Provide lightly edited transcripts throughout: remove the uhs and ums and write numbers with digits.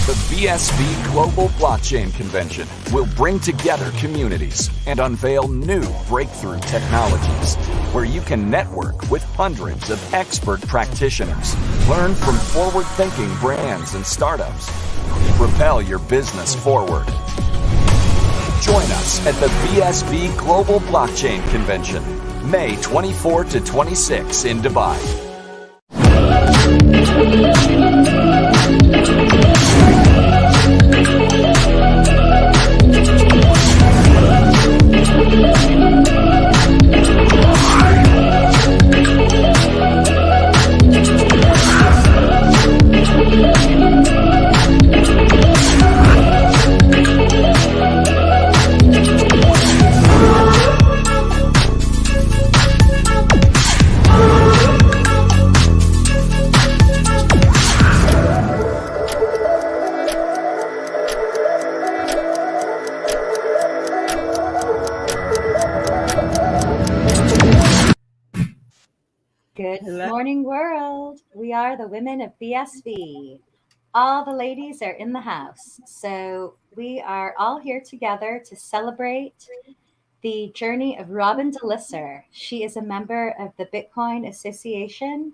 The BSV Global Blockchain Convention will bring together communities and unveil new breakthrough technologies where you can network with hundreds of expert practitioners, learn from forward-thinking brands and startups, propel your business forward. Join us at the BSV Global Blockchain Convention, May 24 to 26 in Dubai. Good morning, world. We are the Women of BSV. All the ladies are in the house. So we are all here together to celebrate the journey of Robin deLisser. She is a member of the Bitcoin Association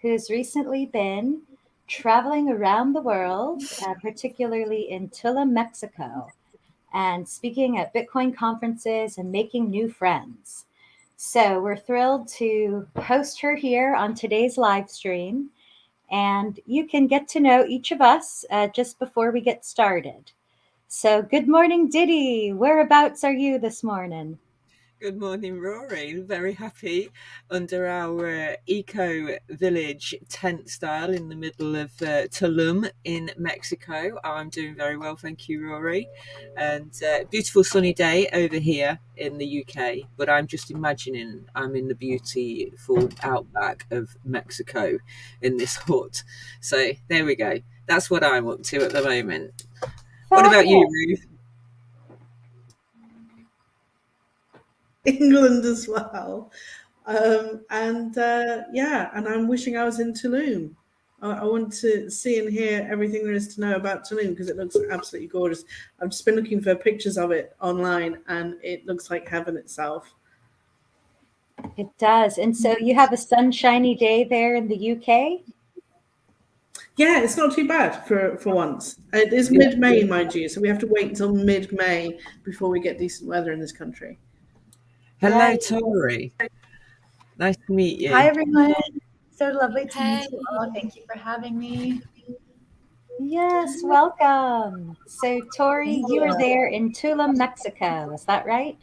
who's recently been traveling around the world, particularly in Tulum, Mexico, and speaking at Bitcoin conferences and making new friends. So we're thrilled to host her here on today's live stream, and you can get to know each of us just before we get started. So good morning, Diddy. Whereabouts are you this morning? Good morning, Rory. Very happy under our eco village tent style in the middle of Tulum in Mexico. I'm doing very well, thank you, Rory. And beautiful sunny day over here in the UK, but I'm just imagining I'm in the beautiful outback of Mexico in this hut. So there we go. That's what I'm up to at the moment. What about you, Ruth? England as well. And I'm wishing I was in Tulum. I want to see and hear everything there is to know about Tulum because it looks absolutely gorgeous. I've just been looking for pictures of it online and it looks like heaven itself. It does. And so you have a sunshiny day there in the UK? Yeah, it's not too bad for once. It is mid-May, mind you, so we have to wait until mid-May before we get decent weather in this country. Hello, Tori. Nice to meet you. Hi, everyone. So lovely to meet you all. Thank you for having me. Yes, welcome. So, Tori, you were there in Tulum, Mexico. Is that right?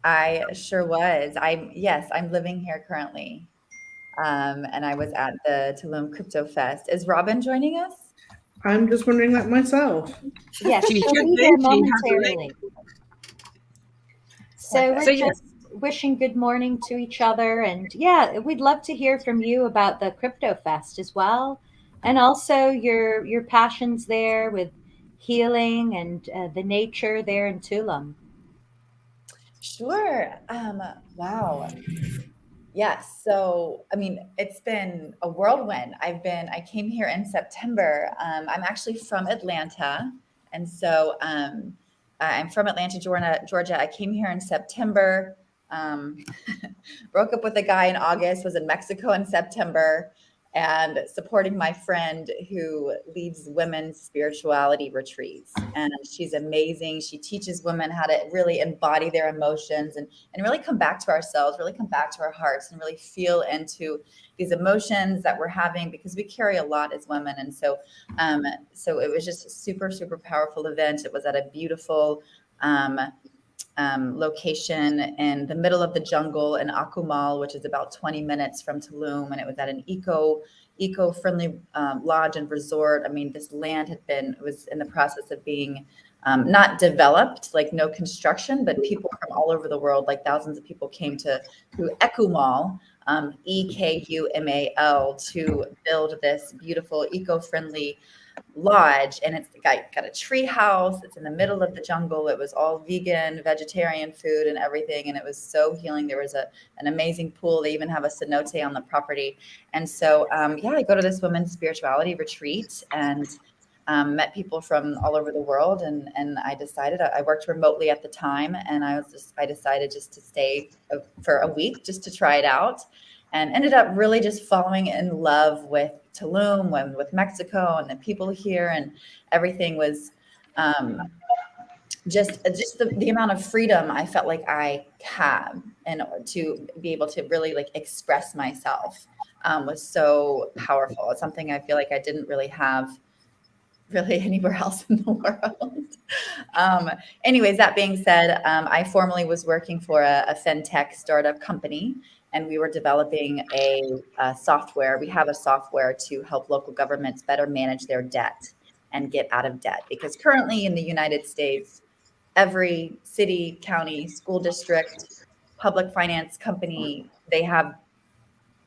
I sure was. I'm living here currently. And I was at the Tulum Crypto Fest. Is Robin joining us? I'm just wondering that myself. Yes, she'll be here momentarily. So we're just wishing good morning to each other. And yeah, we'd love to hear from you about the Crypto Fest as well. And also your passions there with healing and the nature there in Tulum. Sure. Wow. Yes. So, I mean, it's been a whirlwind. I came here in September. I'm actually from Atlanta. And so I'm from Atlanta, Georgia. I came here in September, broke up with a guy in August, was in Mexico in September, and supporting my friend who leads women's spirituality retreats. And she's amazing. She teaches women how to really embody their emotions and really come back to ourselves, really come back to our hearts and really feel into these emotions that we're having because we carry a lot as women. And so it was just a super, super powerful event. It was at a beautiful location in the middle of the jungle in Akumal, which is about 20 minutes from Tulum. And it was at an eco-friendly lodge and resort. I mean, this land was in the process of being not developed, like no construction, but people from all over the world, like thousands of people came to Ekumal, EKUMAL, to build this beautiful eco-friendly lodge. And it's got a tree house. It's in the middle of the jungle. It was all vegan, vegetarian food and everything. And it was so healing. There was an amazing pool. They even have a cenote on the property. And so, I go to this women's spirituality retreat, and met people from all over the world. And I decided, I worked remotely at the time, and I decided just to stay for a week just to try it out, and ended up really just falling in love with Tulum, with Mexico, and the people here, and everything was just the amount of freedom I felt like I had, and to be able to really like express myself was so powerful. It's something I feel like I didn't really have really anywhere else in the world. Anyways, that being said, I formerly was working for a fintech startup company, and we were developing a software. We have a software to help local governments better manage their debt and get out of debt. Because currently in the United States, every city, county, school district, public finance company, they have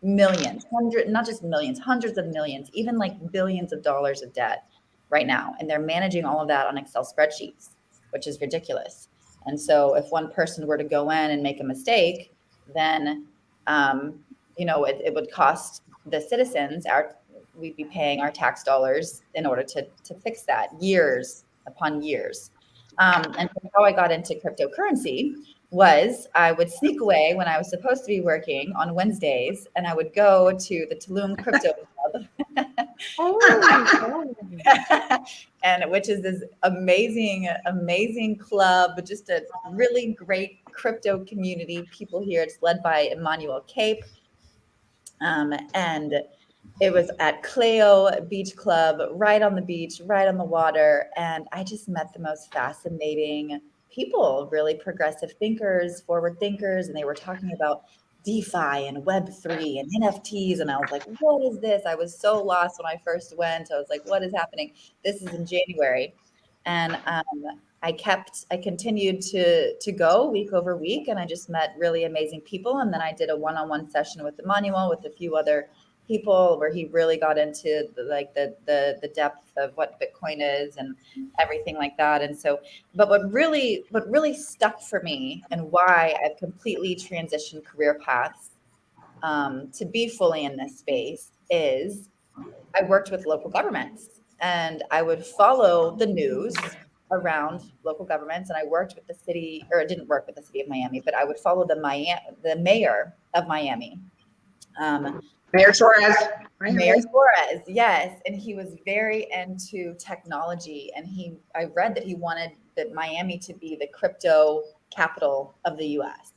millions, not just millions, hundreds of millions, even like billions of dollars of debt right now. And they're managing all of that on Excel spreadsheets, which is ridiculous. And so if one person were to go in and make a mistake, then, it would cost the citizens, we'd be paying our tax dollars in order to fix that, years upon years. And how I got into cryptocurrency was I would sneak away when I was supposed to be working on Wednesdays, and I would go to the Tulum Crypto Club. And which is this amazing club, just a really great crypto community. People here, it's led by Emmanuel Cape. And it was at Cleo Beach Club, right on the beach, right on the water. And I just met the most fascinating people, really progressive thinkers, forward thinkers. And they were talking about DeFi and Web3 and NFTs. And I was like, what is this? I was so lost when I first went. I was like, what is happening? This is in January. And I continued to go week over week, and I just met really amazing people. And then I did a one-on-one session with Emmanuel with a few other people where he really got into the depth of what Bitcoin is and everything like that. And so, but what really stuck for me, and why I've completely transitioned career paths to be fully in this space, is I worked with local governments, and I would follow the news around local governments. And I worked with the city, or I didn't work with the city of Miami, but I would follow the mayor of Miami. Mayor Torres. Mayor Porras, yes. And he was very into technology. And I read that he wanted Miami to be the crypto capital of the US.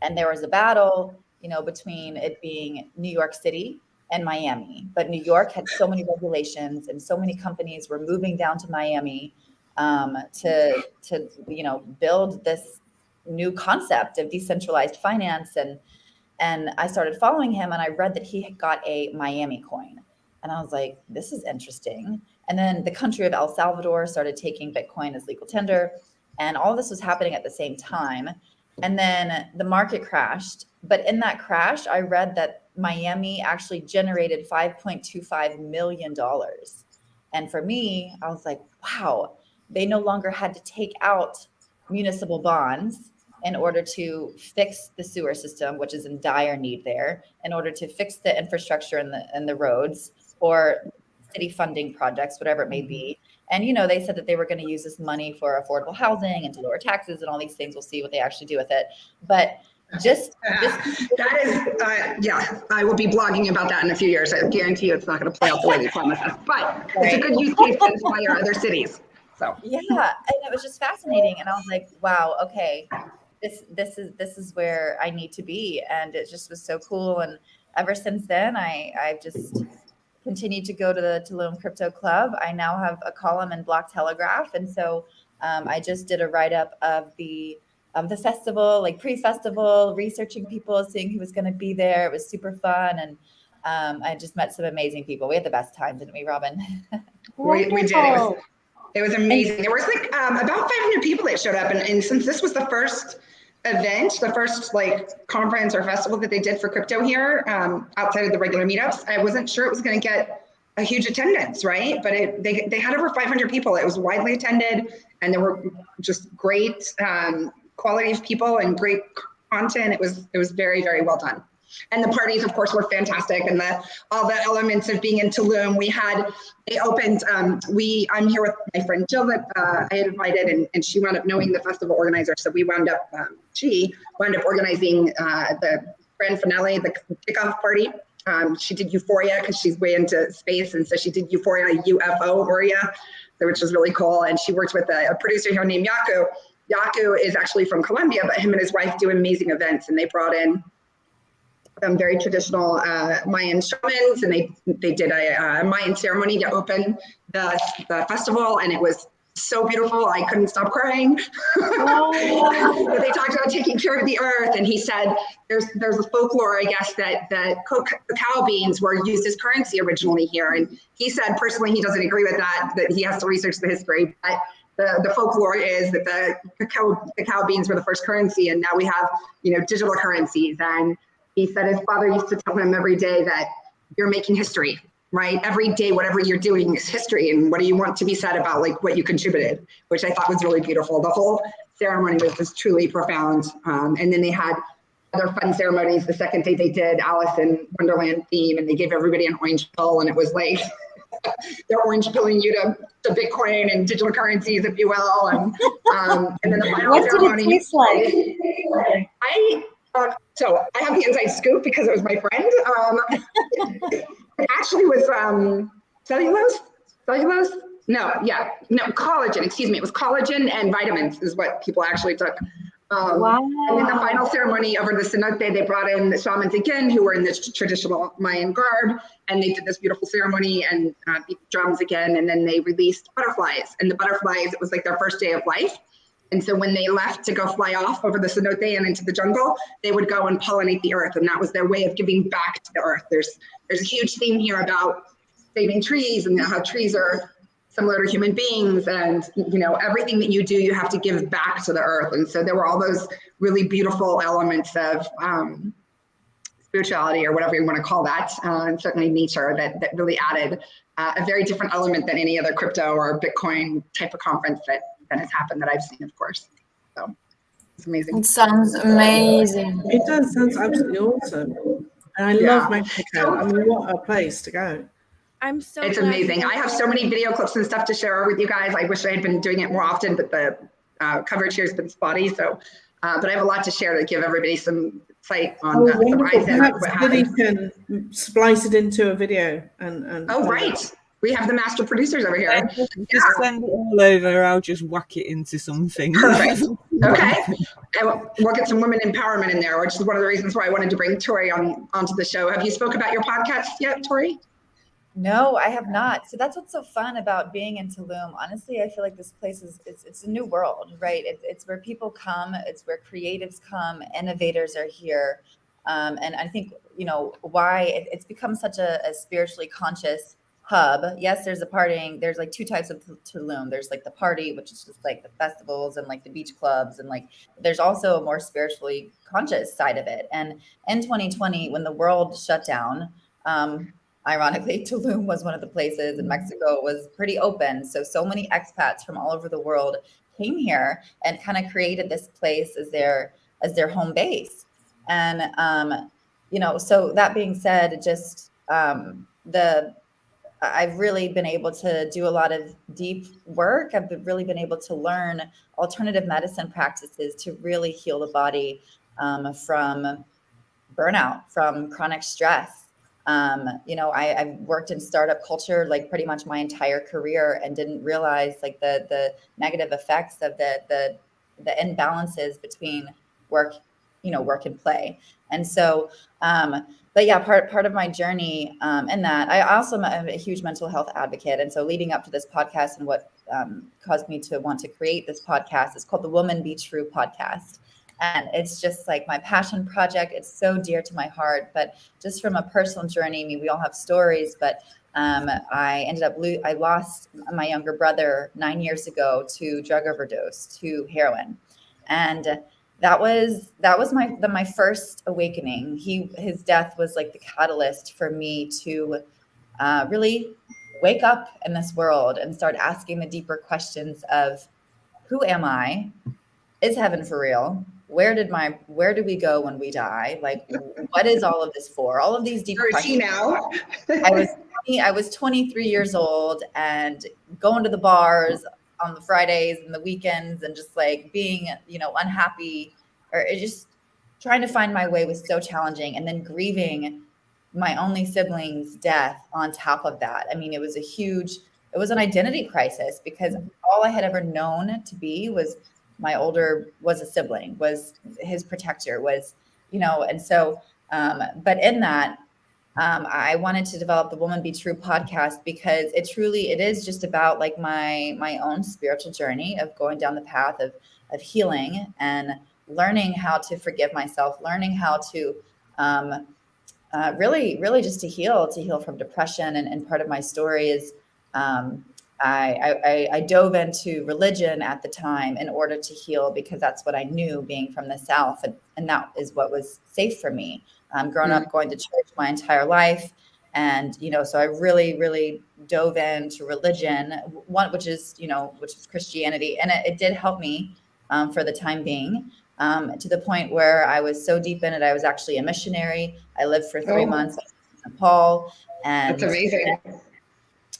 And there was a battle, between it being New York City and Miami. But New York had so many regulations, and so many companies were moving down to Miami to build this new concept of decentralized finance. And I started following him, and I read that he had got a Miami coin. And I was like, this is interesting. And then the country of El Salvador started taking Bitcoin as legal tender. And all this was happening at the same time. And then the market crashed. But in that crash, I read that Miami actually generated $5.25 million. And for me, I was like, wow, they no longer had to take out municipal bonds in order to fix the sewer system, which is in dire need there, in order to fix the infrastructure and the roads, or city funding projects, whatever it may be. And, they said that they were going to use this money for affordable housing and to lower taxes and all these things. We'll see what they actually do with it. But that is, I will be blogging about that in a few years. I guarantee you it's not going to play out the way they promised us. But It's a good use case to inspire other cities. So yeah, and it was just fascinating. And I was like, wow, okay. This is where I need to be. And it just was so cool. And ever since then, I've just continued to go to the Tulum Crypto Club. I now have a column in Block Telegraph. And so I just did a write-up of the festival, like pre-festival, researching people, seeing who was going to be there. It was super fun. And I just met some amazing people. We had the best time, didn't we, Robin? We did. It was amazing. There was about 500 people that showed up. And since this was the first event, the first conference or festival that they did for crypto here, outside of the regular meetups, I wasn't sure it was going to get a huge attendance, right? But they had over 500 people. It was widely attended, and there were just great quality of people and great content. It was very, very well done. And the parties, of course, were fantastic. And all the elements of being in Tulum, they opened, I'm here with my friend Jill that I had invited, and she wound up knowing the festival organizer. So she wound up organizing the grand finale, the kickoff party. She did Euphoria because she's way into space. And so she did Euphoria, UFO-Oria, which was really cool. And she worked with a producer here named Yaku. Yaku is actually from Colombia, but him and his wife do amazing events. And they brought in very traditional Mayan shamans, and they did a Mayan ceremony to open the festival, and it was so beautiful. I couldn't stop crying. But they talked about taking care of the earth, and he said there's a folklore, I guess, that cacao beans were used as currency originally here, and he said personally he doesn't agree with that he has to research the history, but the folklore is that the cacao beans were the first currency, and now we have digital currencies. And he said his father used to tell him every day that you're making history, right? Every day, whatever you're doing is history. And what do you want to be said about what you contributed, which I thought was really beautiful. The whole ceremony was truly profound. And then they had other fun ceremonies. The second day they did Alice in Wonderland theme, and they gave everybody an orange pill. And it was like, they're orange pilling you to Bitcoin and digital currencies, if you will. And then the final ceremony. What did it taste like? So I have the inside scoop because it was my friend. It actually was cellulose? Collagen, excuse me. It was collagen and vitamins is what people actually took. Wow. And in the final ceremony over the cenote, they brought in the shamans again, who were in this traditional Mayan garb, and they did this beautiful ceremony and beat the drums again, and then they released butterflies. And the butterflies, it was like their first day of life. And so when they left to go fly off over the cenote and into the jungle, they would go and pollinate the earth. And that was their way of giving back to the earth. There's a huge theme here about saving trees and how trees are similar to human beings. And, everything that you do, you have to give back to the earth. And so there were all those really beautiful elements of spirituality, or whatever you want to call that, and certainly nature that really added a very different element than any other crypto or Bitcoin type of conference that has happened that I've seen, of course. So it's amazing. It sounds amazing. It does, sounds absolutely awesome. And I love Mexico. I mean, what a place to go. I'm so It's glad amazing. I have so many video clips and stuff to share with you guys. I wish I had been doing it more often, but the coverage here has been spotty. So, but I have a lot to share to give everybody some sight on the rise and what Diddy happened. can splice it into a video and Right. We have the master producers over here. Just send it all over. I'll just whack it into something. Perfect. Okay. And we'll get some women empowerment in there, which is one of the reasons why I wanted to bring Tori onto the show. Have you spoke about your podcast yet, Tori? No, I have not. So that's what's so fun about being in Tulum. Honestly, I feel like this place it's a new world, right? It's where people come. It's where creatives come. Innovators are here. And I think, why it's become such a spiritually conscious hub. Yes, there's there's like two types of Tulum. There's like the party, which is just like the festivals and like the beach clubs, and like there's also a more spiritually conscious side of it. And in 2020, when the world shut down, ironically, Tulum was one of the places, and Mexico was pretty open. So many expats from all over the world came here and kind of created this place as their home base. And so that being said, just I've really been able to do a lot of deep work. I've really been able to learn alternative medicine practices to really heal the body from burnout, from chronic stress. I've worked in startup culture like pretty much my entire career and didn't realize like the negative effects of the imbalances between work and play. And so, but yeah, part of my journey in that, I also am a huge mental health advocate. And so leading up to this podcast and what caused me to want to create this podcast is called the Woman Be True podcast. And it's just like my passion project. It's so dear to my heart, but just from a personal journey, I mean, we all have stories, but I lost my younger brother 9 years ago to drug overdose, to heroin. And that was my first awakening. His death was like the catalyst for me to really wake up in this world and start asking the deeper questions of who am I? Is heaven for real? where do we go when we die? Like, what is all of this for? All of these deep Where is she questions. now? I was 23 years old and going to the bars on the Fridays and the weekends and just like being, unhappy, or just trying to find my way was so challenging. And then grieving my only sibling's death on top of that. I mean, it was an identity crisis, because all I had ever known to be was a sibling, was his protector, and so, but in that, I wanted to develop the Woman Be True podcast, because it is just about like my own spiritual journey of going down the path of healing and learning how to forgive myself, learning how to really just to heal from depression. And part of my story is I dove into religion at the time in order to heal, because that's what I knew, being from the South, and that is what was safe for me. Growing up going to church my entire life. And, so I really, really dove into religion, which is Christianity. And it did help me for the time being, to the point where I was so deep in it, I was actually a missionary. I lived for 3 months in Nepal. And that's amazing.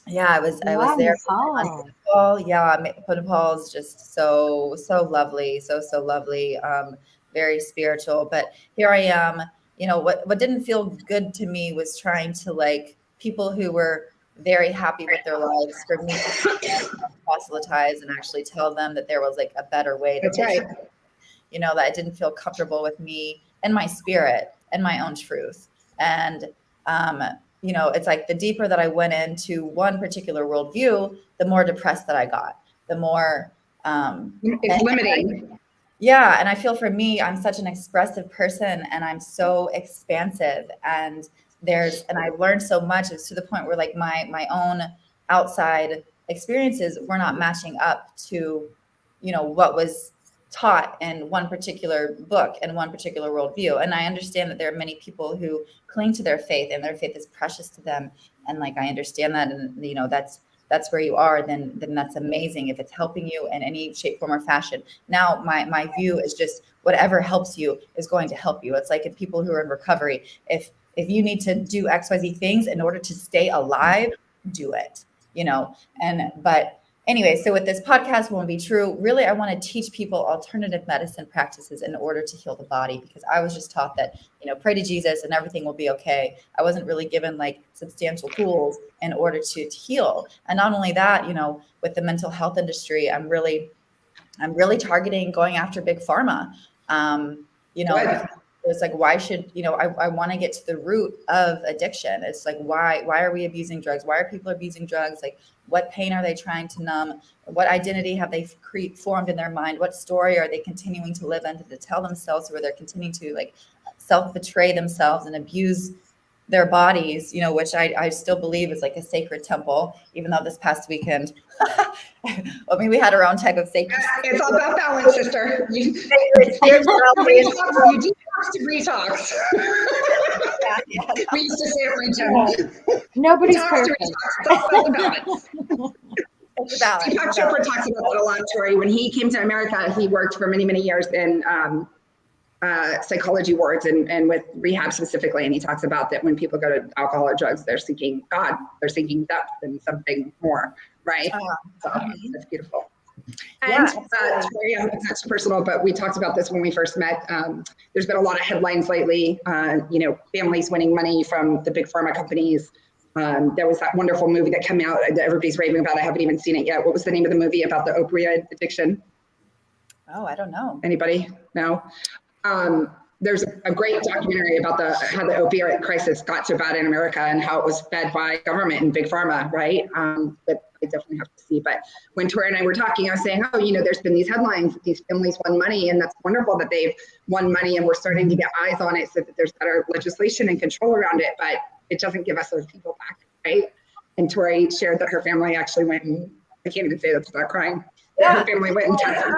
Yeah, I was there. Nepal. Yeah, Nepal is just so lovely, so lovely, very spiritual. But here I am. What didn't feel good to me was trying to, like, people who were very happy with their lives, for me to proselytize and actually tell them that there was like a better way to take it. That it didn't feel comfortable with me and my spirit and my own truth. And it's like the deeper that I went into one particular worldview, the more depressed that I got, the more it's limiting. Yeah. And I feel, for me, I'm such an expressive person, and I'm so expansive, and I've learned so much. It's to the point where, like, my own outside experiences were not matching up to, what was taught in one particular book and one particular worldview. And I understand that there are many people who cling to their faith, and their faith is precious to them. And, like, I understand that, and, that's where you are, then that's amazing if it's helping you in any shape, form, or fashion. Now, my view is just whatever helps you is going to help you. It's like, if people who are in recovery, if you need to do XYZ things in order to stay alive, do it, but anyway, so with this podcast, Won't Be True, really, I want to teach people alternative medicine practices in order to heal the body, because I was just taught that, pray to Jesus and everything will be okay. I wasn't really given, like, substantial tools in order to heal. And not only that, with the mental health industry, I'm really targeting going after big pharma. It's like, why should, I want to get to the root of addiction. It's like, why are we abusing drugs? Why are people abusing drugs? Like, what pain are they trying to numb? What identity have they formed in their mind? What story are they continuing to live in to tell themselves, where they're continuing to, like, self-betray themselves and abuse their bodies, which I still believe is like a sacred temple, even though this past weekend, we had our own type of sacred. It's all about balance, sister. You detox to retox. Yeah. We used to say it right, Jen. Nobody's Detox perfect. to retox. It's all about the balance. It's a balance. Deepak Chopra talks about that a lot, Tori. When he came to America, he worked for many, many years in psychology wards and with rehab specifically. And he talks about that when people go to alcohol or drugs, they're seeking God, they're seeking depth and something more, right? So that's beautiful. And Tori, it's not personal, but we talked about this when we first met. There's been a lot of headlines lately, families winning money from the big pharma companies. There was that wonderful movie that came out that everybody's raving about. I haven't even seen it yet. What was the name of the movie about the opioid addiction? Oh, I don't know. Anybody? No? There's a great documentary about how the opioid crisis got so bad in America and how it was fed by government and big pharma, right? That I definitely have to see. But when Tori and I were talking, I was saying, there's been these headlines that these families won money, and that's wonderful that they've won money, and we're starting to get eyes on it so that there's better legislation and control around it, but it doesn't give us those people back, right? And Tori shared that her family actually went and, I can't even say that without crying. Yeah. Her family went and tested.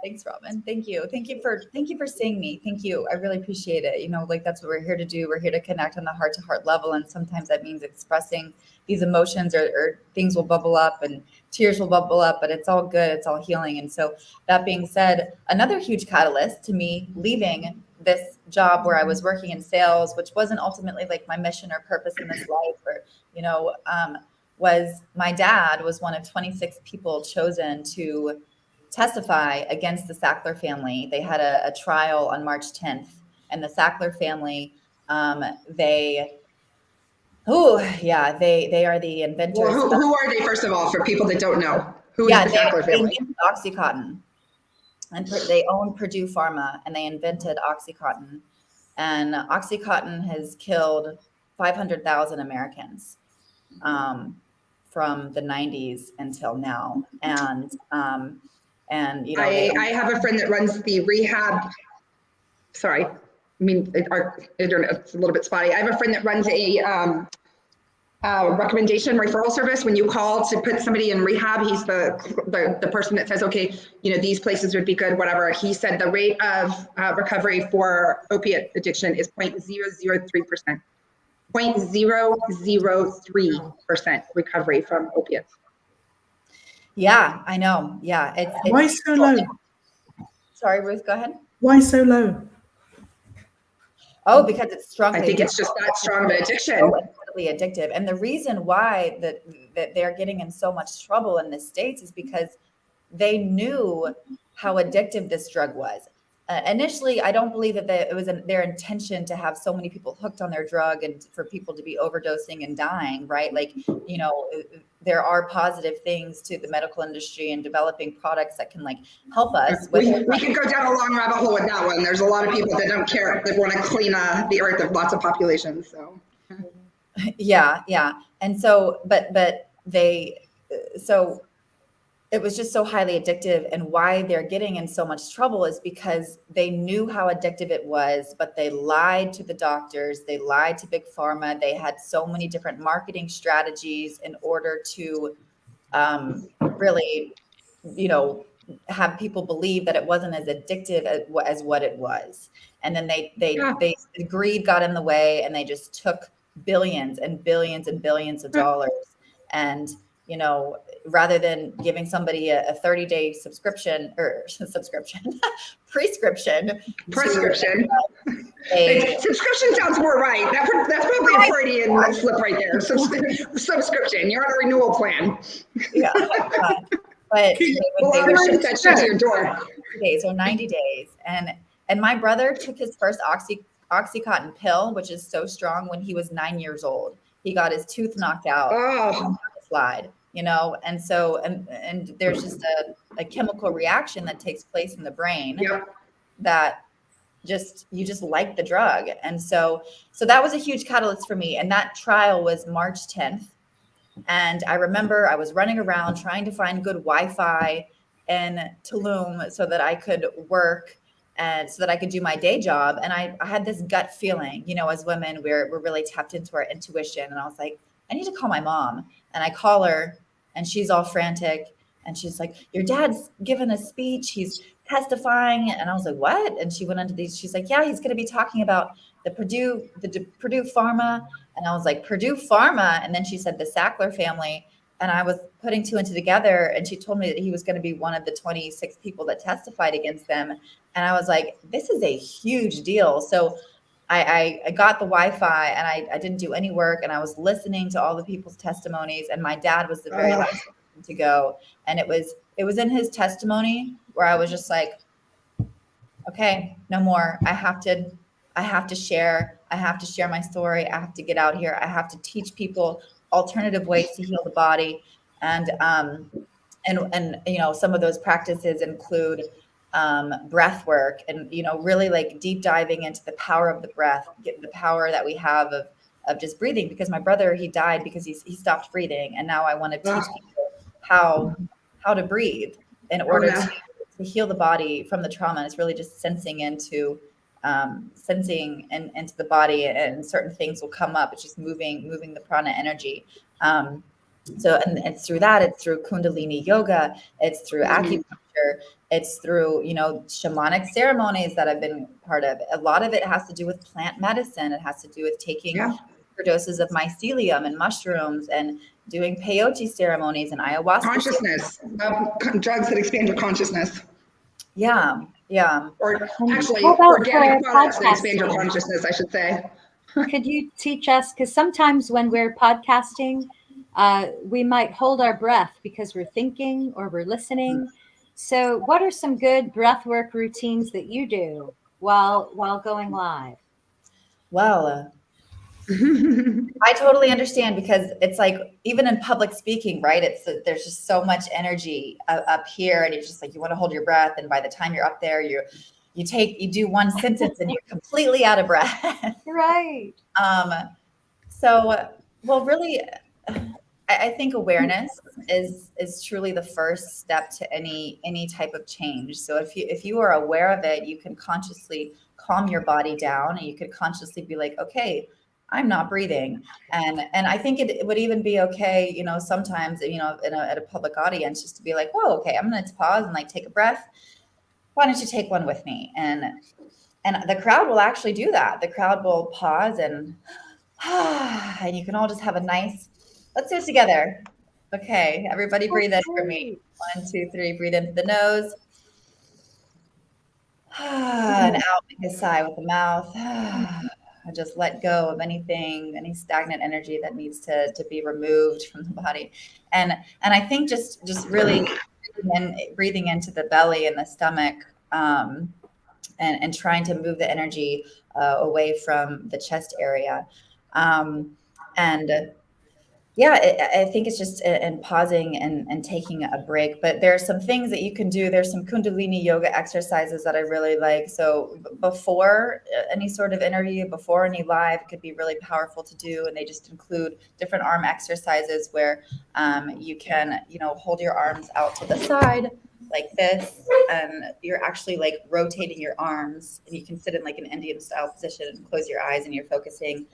Thanks, Robin. Thank you. Thank you for seeing me. Thank you. I really appreciate it. You know, like that's what we're here to do. We're here to connect on the heart to heart level. And sometimes that means expressing these emotions or things will bubble up and tears will bubble up, but it's all good. It's all healing. And so that being said, another huge catalyst to me leaving this job where I was working in sales, which wasn't ultimately like my mission or purpose in this life, or, you know, was my dad was one of 26 people chosen to testify against the Sackler family. They had a trial on March 10th, and the Sackler family, they are the inventors. Well, who are they, first of all, for people that don't know? Who is the Sackler family? They invented Oxycontin, and they own Purdue Pharma, and they invented Oxycontin. And Oxycontin has killed 500,000 Americans from the 90s until now. And you know, I have a friend that runs the rehab. Sorry, I mean, our internet's a little bit spotty. I have a friend that runs a recommendation referral service. When you call to put somebody in rehab, he's the person that says, okay, you know, these places would be good, whatever. He said the rate of recovery for opiate addiction is 0.003%. 0.003% recovery from opiates. Yeah, I know. Yeah. It's why so low? Sorry, Ruth, go ahead. Why so low? Oh, because it's strongly. I think it's just that strong of an addiction. So incredibly addictive. And the reason why that they're getting in so much trouble in the States is because they knew how addictive this drug was. Initially, I don't believe that it was their intention to have so many people hooked on their drug and for people to be overdosing and dying, right? Like, you know, there are positive things to the medical industry and developing products that can like help us. We can go down a long rabbit hole with that one. There's a lot of people that don't care, that want to clean the earth of lots of populations. So, yeah. And so, so it was just so highly addictive, and why they're getting in so much trouble is because they knew how addictive it was, but they lied to the doctors, they lied to Big Pharma. They had so many different marketing strategies in order to really, you know, have people believe that it wasn't as addictive as what it was. And then the greed got in the way, and they just took billions and billions and billions of dollars. And you know, rather than giving somebody a 30-day prescription. Subscription sounds more right. That's probably a Freudian slip right there. Subscription. You're on a renewal plan. Yeah. But well, I'm going to that shit to your door. Days or 90 days. And my brother took his first Oxycontin pill, which is so strong, when he was 9 years old. He got his tooth knocked out on the slide. You know, and so, and there's just a chemical reaction that takes place in the brain that you just like the drug. And so that was a huge catalyst for me. And that trial was March 10th. And I remember I was running around trying to find good Wi-Fi in Tulum so that I could work and so that I could do my day job. And I had this gut feeling, you know, as women, we're really tapped into our intuition. And I was like, I need to call my mom. And I call her, and she's all frantic. And she's like, your dad's given a speech. He's testifying. And I was like, what? And she went into these. She's like, yeah, he's going to be talking about the Purdue Pharma. And I was like, Purdue Pharma. And then she said the Sackler family. And I was putting two and two together. And she told me that he was going to be one of the 26 people that testified against them. And I was like, this is a huge deal. So I got the Wi-Fi, and I didn't do any work, and I was listening to all the people's testimonies, and my dad was the very last person to go. And it was in his testimony where I was just like, okay, no more. I have to share my story. I have to get out here. I have to teach people alternative ways to heal the body. And you know, some of those practices include breath work, and, you know, really like deep diving into the power of the breath, get the power that we have of just breathing, because my brother, he died because he stopped breathing. And now I want to teach people how to breathe in order to heal the body from the trauma. And it's really just sensing into the body, and certain things will come up. It's just moving the prana energy. So, and it's through that, it's through Kundalini yoga, it's through acupuncture, whether it's through, shamanic ceremonies that I've been part of. A lot of it has to do with plant medicine. It has to do with taking doses of mycelium and mushrooms and doing peyote ceremonies and ayahuasca. Consciousness, drugs that expand your consciousness. Yeah. Or actually, about organic for products that expand your podcasting? consciousness, I should say. Could you teach us? Because sometimes when we're podcasting, we might hold our breath because we're thinking or we're listening. So, what are some good breathwork routines that you do while going live? Well, I totally understand, because it's like, even in public speaking, right? There's just so much energy up here, and it's just like you want to hold your breath, and by the time you're up there, you do one sentence and you're completely out of breath. Right. So, well, really, I think awareness is truly the first step to any type of change. So if you are aware of it, you can consciously calm your body down, and you could consciously be like, okay, I'm not breathing. And I think it would even be okay, sometimes, at a public audience, just to be like, whoa, okay, I'm going to pause and like take a breath. Why don't you take one with me? And the crowd will actually do that. The crowd will pause and you can all just have a nice, let's do it together. Okay, everybody breathe in for me. 1, 2, 3, breathe into the nose. And out, make a sigh with the mouth. Just let go of anything, any stagnant energy that needs to be removed from the body. And I think just really breathing into the belly and the stomach, and trying to move the energy away from the chest area. I think it's just in pausing and taking a break. But there are some things that you can do. There's some Kundalini yoga exercises that I really like. So before any sort of interview, before any live, it could be really powerful to do. And they just include different arm exercises where you can, hold your arms out to the side like this, and you're actually like rotating your arms, and you can sit in like an Indian style position and close your eyes, and you're focusing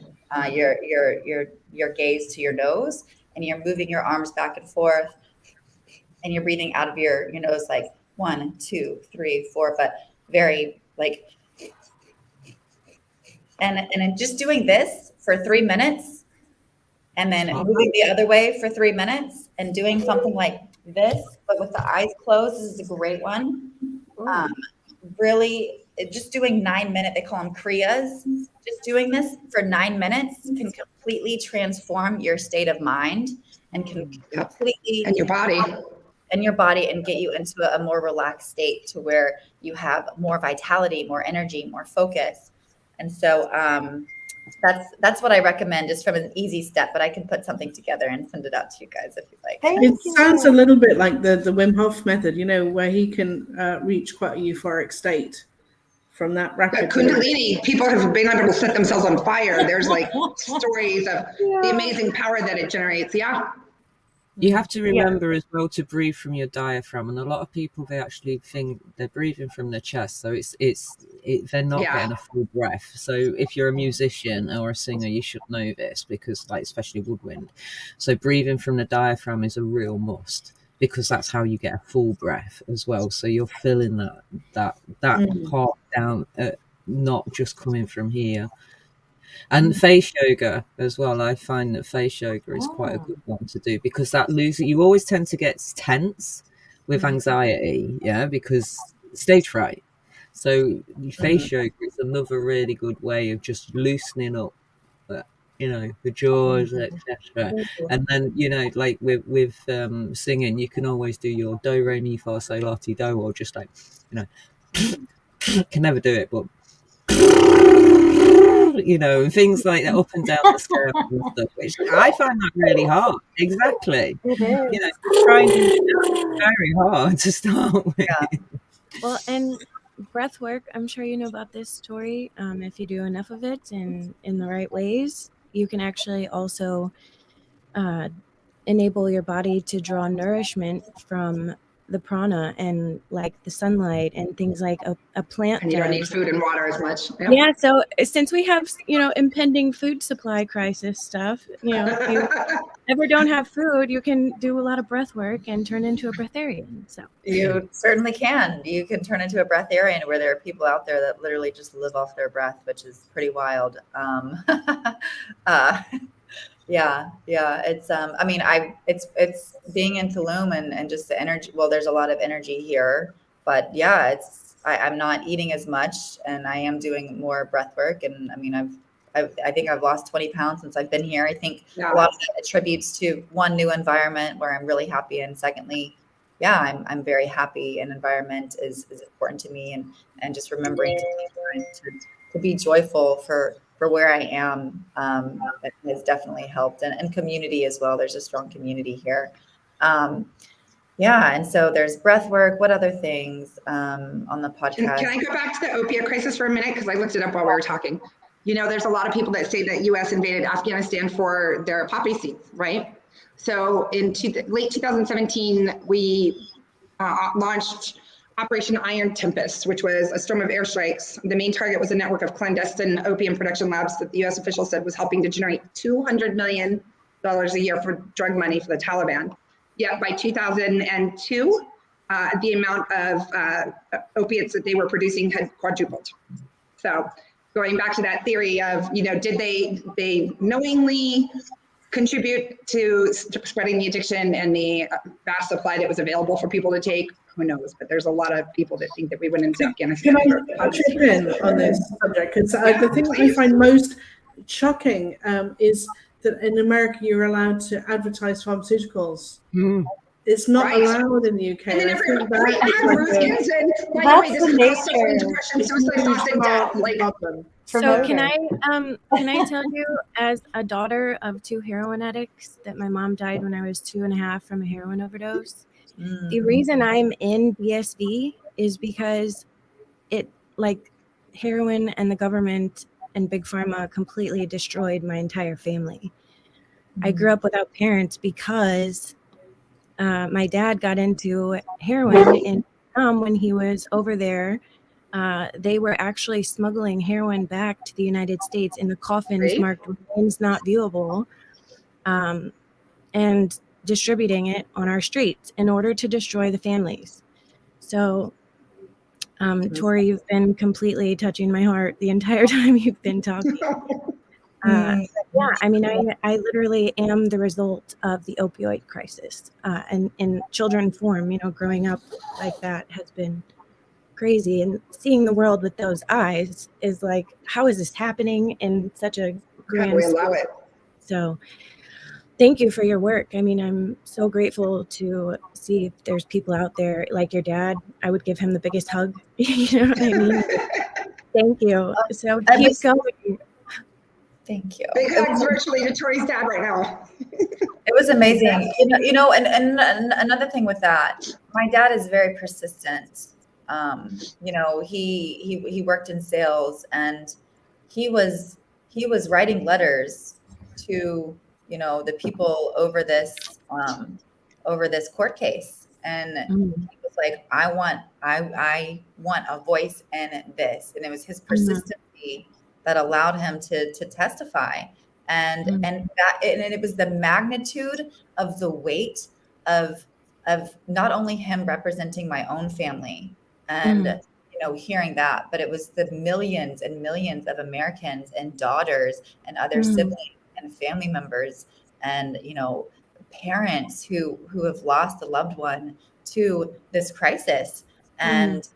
your gaze to your nose, and you're moving your arms back and forth, and you're breathing out of your nose like 1, 2, 3, 4, but very like, and just doing this for 3 minutes, and then moving the other way for 3 minutes, and doing something like this, but with the eyes closed. This is a great one. Really, just doing 9 minutes, they call them Kriyas. Just doing this for 9 minutes can completely transform your state of mind, and can completely and your body and get you into a more relaxed state, to where you have more vitality, more energy, more focus. And so that's what I recommend, just from an easy step, but I can put something together and send it out to you guys if you'd like. It sounds a little bit like the Wim Hof method, where he can reach quite a euphoric state from that rapid. Kundalini, people have been able to set themselves on fire. There's like stories of the amazing power that it generates. Yeah. You have to remember as well to breathe from your diaphragm, and a lot of people, they actually think they're breathing from their chest, so they're not getting a full breath. So if you're a musician or a singer, you should know this, because like especially woodwind, so breathing from the diaphragm is a real must, because that's how you get a full breath as well. So you're filling that part down, not just coming from here. And face yoga as well. I find that face yoga is quite a good one to do, because that you always tend to get tense with anxiety, because stage fright. So face yoga is another really good way of just loosening up, the jaws, etc. And then, like with singing, you can always do your do, re, mi, fa, sol, la, ti, do, or just like, can never do it, but and things like that, up and down the scale and stuff, which I find that really hard. Exactly. Trying to do that very hard to start with. Well, and breath work, I'm sure you know about this story. If you do enough of it in the right ways, you can actually also enable your body to draw nourishment from the prana and like the sunlight and things like a plant And you don't need does. food and water as much. Yep. Yeah, so since we have, impending food supply crisis stuff, if you ever don't have food, you can do a lot of breath work and turn into a breatharian. So You certainly can. You can turn into a breatharian where there are people out there that literally just live off their breath, which is pretty wild. Yeah. It's it's being in Tulum and just the energy. Well, there's a lot of energy here, but yeah, I'm not eating as much, and I am doing more breath work. And I mean, I think I've lost 20 pounds since I've been here. I think a lot of that attributes to one, new environment where I'm really happy, and secondly, yeah, I'm very happy. And environment is important to me, and just remembering to be joyful for where I am, it has definitely helped, and community as well. There's a strong community here. And so there's breath work. What other things on the podcast? Can I go back to the opiate crisis for a minute? Because I looked it up while we were talking. There's a lot of people that say that U.S. invaded Afghanistan for their poppy seeds, right? So in late 2017, we launched Operation Iron Tempest, which was a storm of airstrikes. The main target was a network of clandestine opium production labs that the U.S. officials said was helping to generate $200 million a year for drug money for the Taliban. Yet by 2002, the amount of opiates that they were producing had quadrupled. So going back to that theory of, did they knowingly contribute to spreading the addiction and the vast supply that was available for people to take? Who knows? But there's a lot of people that think that we went into Afghanistan. Can I chip in on this subject? Because the thing I find most shocking is that in America you're allowed to advertise pharmaceuticals. It's not allowed in the UK. And then That's the nature. So can I tell you, as a daughter of two heroin addicts, that my mom died when I was 2.5 from a heroin overdose? The reason I'm in BSV is because heroin and the government and Big Pharma completely destroyed my entire family. I grew up without parents because my dad got into heroin in Vietnam when he was over there. They were actually smuggling heroin back to the United States in the coffins marked "remains not viewable," and distributing it on our streets in order to destroy the families. So, Tori, you've been completely touching my heart the entire time you've been talking. Yeah, I mean, I literally am the result of the opioid crisis, and in children form. Growing up like that has been crazy, and seeing the world with those eyes is like, how is this happening in such a grand How do we allow it? So thank you for your work. I mean, I'm so grateful to see if there's people out there like your dad. I would give him the biggest hug. You know what I mean? Thank you. So keep going. Thank you. Big hugs virtually to Tori's dad right now. It was amazing. And another thing with that, my dad is very persistent. He worked in sales, and he was writing letters to the people over this court case, and he was like, I want a voice in this, and it was his persistency that allowed him to testify, and it was the magnitude of the weight of not only him representing my own family and hearing that, but it was the millions and millions of Americans and daughters and other siblings and family members and parents who have lost a loved one to this crisis, and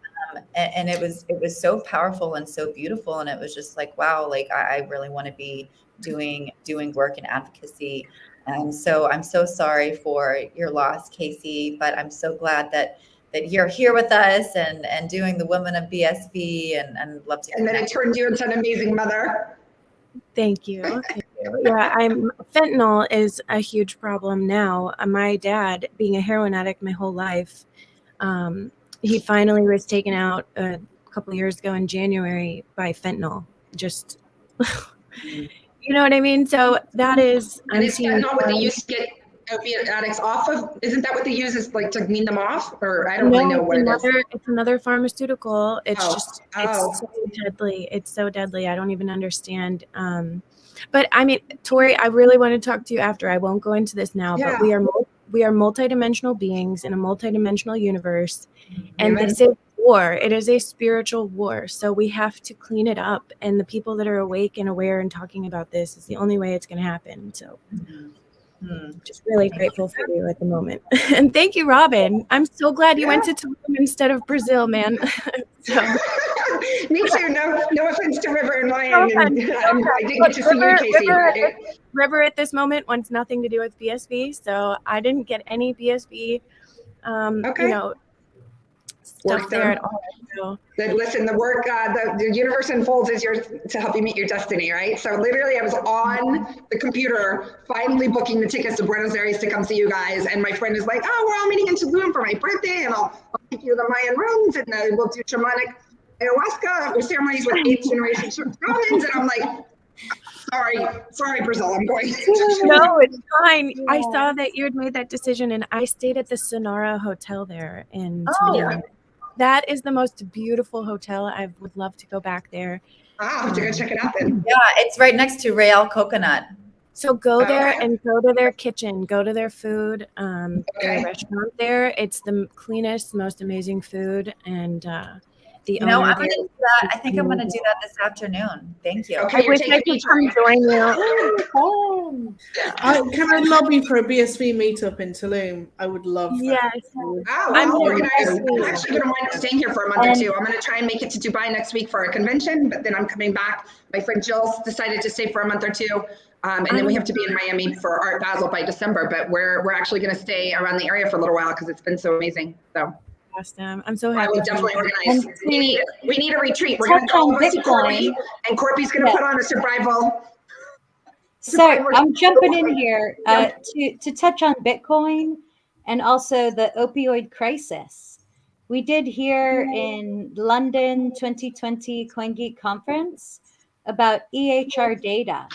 it was so powerful and so beautiful, and it was just like, wow, like I really want to be doing work in advocacy. And so I'm so sorry for your loss, Casey, but I'm so glad that you're here with us and doing the Women of BSV, and love to connect. And then it turned you into an amazing mother. Thank you. Yeah, fentanyl is a huge problem now. My dad, being a heroin addict my whole life, he finally was taken out a couple of years ago in January by fentanyl. Just, you know what I mean? So that is, and it's fentanyl what they used to get opiate addicts off of, isn't that what they use, is like to wean them off? Or I don't really know what it is. It's another pharmaceutical. It's Oh. it's so deadly. It's so deadly. I don't even understand. But I mean, Tori, I really want to talk to you after. I won't go into this now, but we are multidimensional beings in a multidimensional universe, and this is war. It is a spiritual war. So we have to clean it up. And the people that are awake and aware and talking about this is the only way it's going to happen. So just really grateful for you at the moment. And thank you, Robin. I'm so glad you went to Tulum instead of Brazil, man. Me too. No offense to River and Ryan. I didn't get to see you, Casey. River at this moment wants nothing to do with BSV. So I didn't get any BSV, stuff there at all. So. Listen, the work, the universe unfolds is yours to help you meet your destiny, right? So literally I was on the computer finally booking the tickets to Buenos Aires to come see you guys. And my friend is like, oh, we're all meeting in Tulum for my birthday, and I'll take you to the Mayan rooms, and we'll do shamanic ayahuasca ceremonies with 8th generation shamans. And I'm like, sorry, Brazil, I'm going. No, it's fine. Yeah. I saw that you had made that decision, and I stayed at the Sonara Hotel there in Tulum. That is the most beautiful hotel. I would love to go back there. I'll have to go check it out then. Yeah, it's right next to Real Coconut. So go there and go to their kitchen, go to their food, their restaurant there. It's the cleanest, most amazing food. And the owner I'm going to do that. I think I'm going to do that this afternoon. Thank you. Okay, I wish I could come join you. Can I lobby for a BSV meetup in Tulum? I would love that. Yes. I'm actually going to wind up staying here for a month or two. I'm going to try and make it to Dubai next week for a convention, but then I'm coming back. My friend Jill decided to stay for a month or two. And then we have to be in Miami for Art Basel by December, but we're actually going to stay around the area for a little while because it's been so amazing. So awesome. I'm so happy. I will definitely organize. We need a retreat. We're going to go to Korppi, and Korppi's going to put on a survival. So I'm jumping in here to touch on Bitcoin and also the opioid crisis. We did hear in London 2020 CoinGeek conference about EHR data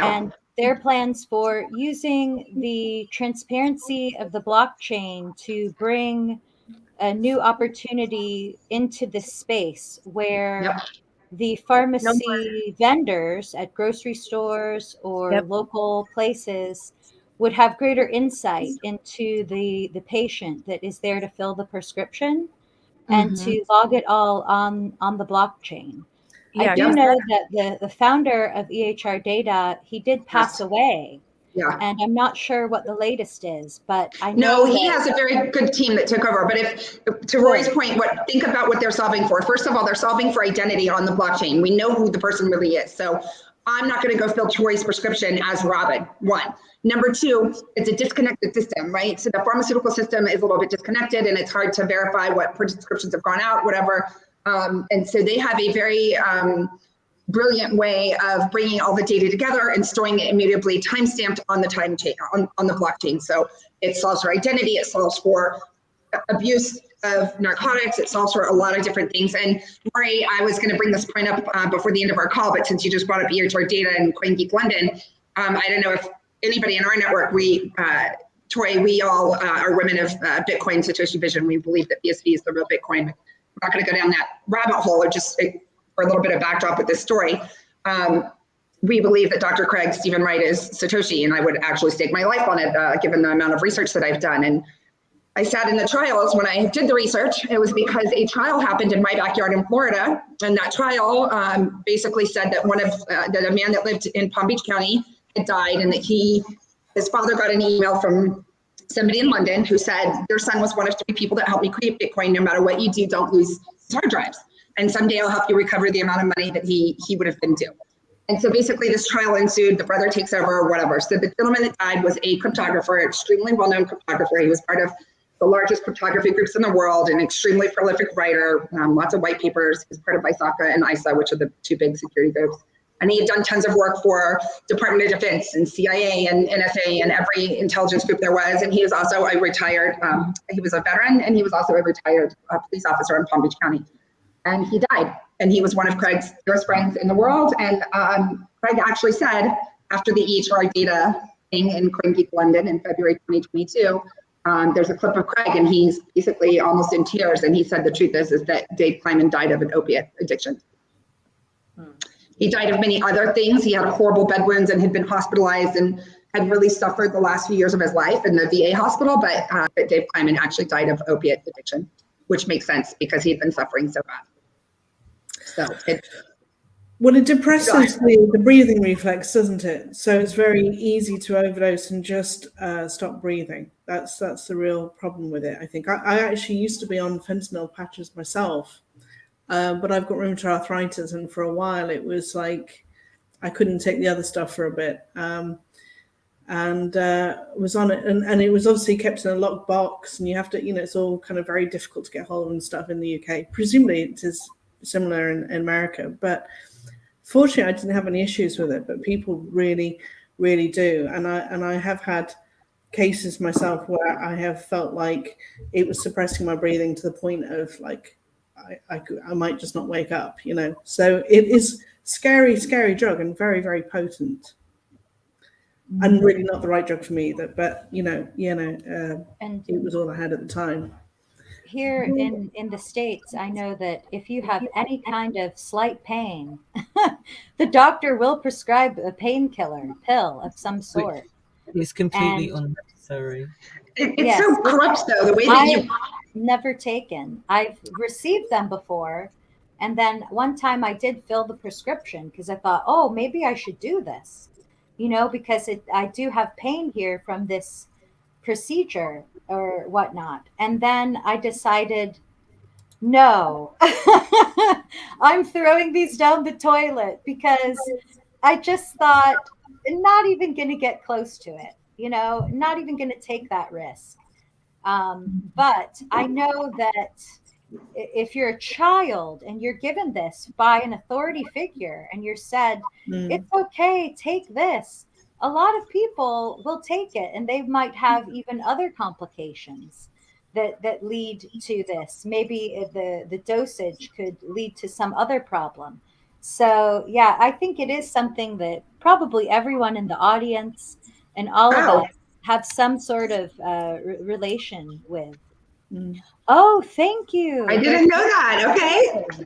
and their plans for using the transparency of the blockchain to bring a new opportunity into this space where the pharmacy vendors at grocery stores or local places would have greater insight into the patient that is there to fill the prescription and to log it all on the blockchain. I do know that the founder of EHR Data, he did pass away. Yeah. And I'm not sure what the latest is, but I know he has a very good team that took over. But if to Rory's point, think about what they're solving for. First of all, they're solving for identity on the blockchain. We know who the person really is. So I'm not going to go fill Tori's prescription as Robin. One. Number two, it's a disconnected system, right? So the pharmaceutical system is a little bit disconnected, and it's hard to verify what prescriptions have gone out, whatever. And so they have a very brilliant way of bringing all the data together and storing it immutably time-stamped on the time chain, on the blockchain. So it solves for identity, it solves for abuse of narcotics, it solves for a lot of different things. And Rory, I was going to bring this point up before the end of our call, but since you just brought up EHR Data and CoinGeek London, I don't know if anybody in our network, Tori, we all are women of Bitcoin Satoshi vision. We believe that BSV is the real Bitcoin. We're not going to go down that rabbit hole, or just for a little bit of backdrop with this story. We believe that Dr. Craig Stephen Wright is Satoshi, and I would actually stake my life on it, given the amount of research that I've done. And I sat in the trials when I did the research. It was because a trial happened in my backyard in Florida, and that trial basically said that that a man that lived in Palm Beach County had died, and that his father got an email from somebody in London who said their son was one of 3 people that helped me create Bitcoin. No matter what you do, don't lose his hard drives. And someday I'll help you recover the amount of money that he would have been due. And so basically this trial ensued, the brother takes over, whatever. So the gentleman that died was a cryptographer, extremely well-known cryptographer. He was part of the largest cryptography groups in the world, an extremely prolific writer, lots of white papers. He was part of ISACA and ISA, which are the 2 big security groups. And he had done tons of work for Department of Defense and CIA and NSA and every intelligence group there was. And he was also a retired, he was a veteran, and he was also a retired police officer in Palm Beach County. And he died. And he was one of Craig's dearest friends in the world. And Craig actually said, after the EHR Data in Craigie's, London in February 2022. There's a clip of Craig, and he's basically almost in tears. And he said the truth is that Dave Kleiman died of an opiate addiction. He died of many other things. He had horrible bed wounds and had been hospitalized and had really suffered the last few years of his life in the VA hospital. But Dave Kleiman actually died of opiate addiction, which makes sense because he'd been suffering so bad. So well, it depresses the breathing reflex, doesn't it? So it's very easy to overdose and just stop breathing. That's the real problem with it, I think. I actually used to be on fentanyl patches myself, but I've got rheumatoid arthritis, and for a while it was like I couldn't take the other stuff for a bit, and was on it, and it was obviously kept in a locked box, and you have to, it's all kind of very difficult to get hold of and stuff in the UK. Presumably it is similar in America, but fortunately I didn't have any issues with it, but people really, really do. And I have had cases myself where I have felt like it was suppressing my breathing to the point of like, I might just not wake up, So it is scary drug and very, very potent. And really not the right drug for me either, but and it was all I had at the time. Here in the States, I know that if you have any kind of slight pain, the doctor will prescribe a painkiller pill of some sort. It's completely unnecessary. It's so corrupt, though, the way that I've never taken. I've received them before, and then one time I did fill the prescription because I thought, oh, maybe I should do this, because I do have pain here from this procedure or whatnot. And then I decided, no, I'm throwing these down the toilet because I just thought not even going to get close to it, not even going to take that risk. But I know that if you're a child and you're given this by an authority figure and you're said, it's okay, take this, a lot of people will take it, and they might have even other complications that lead to this. Maybe the dosage could lead to some other problem. So yeah, I think it is something that probably everyone in the audience and all of us have some sort of relation with. Oh, thank you. I didn't know that. Okay.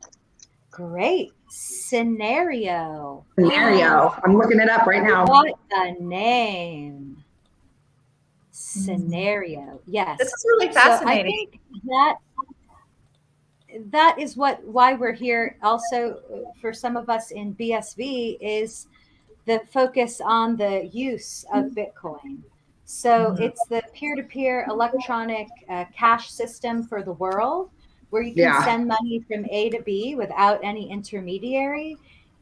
Great. Scenario. I'm looking it up right now. What a name. Scenario. Yes. This is really fascinating. So I think that is why we're here. Also, for some of us in BSV, is the focus on the use of Bitcoin. So it's the peer-to-peer electronic cash system for the world, where you can send money from A to B without any intermediary.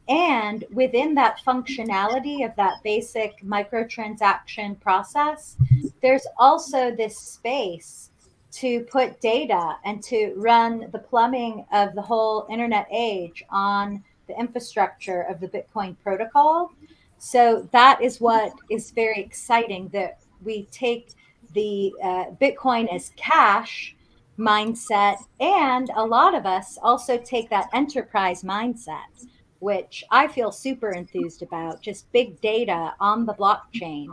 And within that functionality of that basic microtransaction process, there's also this space to put data and to run the plumbing of the whole internet age on the infrastructure of the Bitcoin protocol. So that is what is very exciting, that we take the Bitcoin as cash mindset, and a lot of us also take that enterprise mindset, which I feel super enthused about, just big data on the blockchain.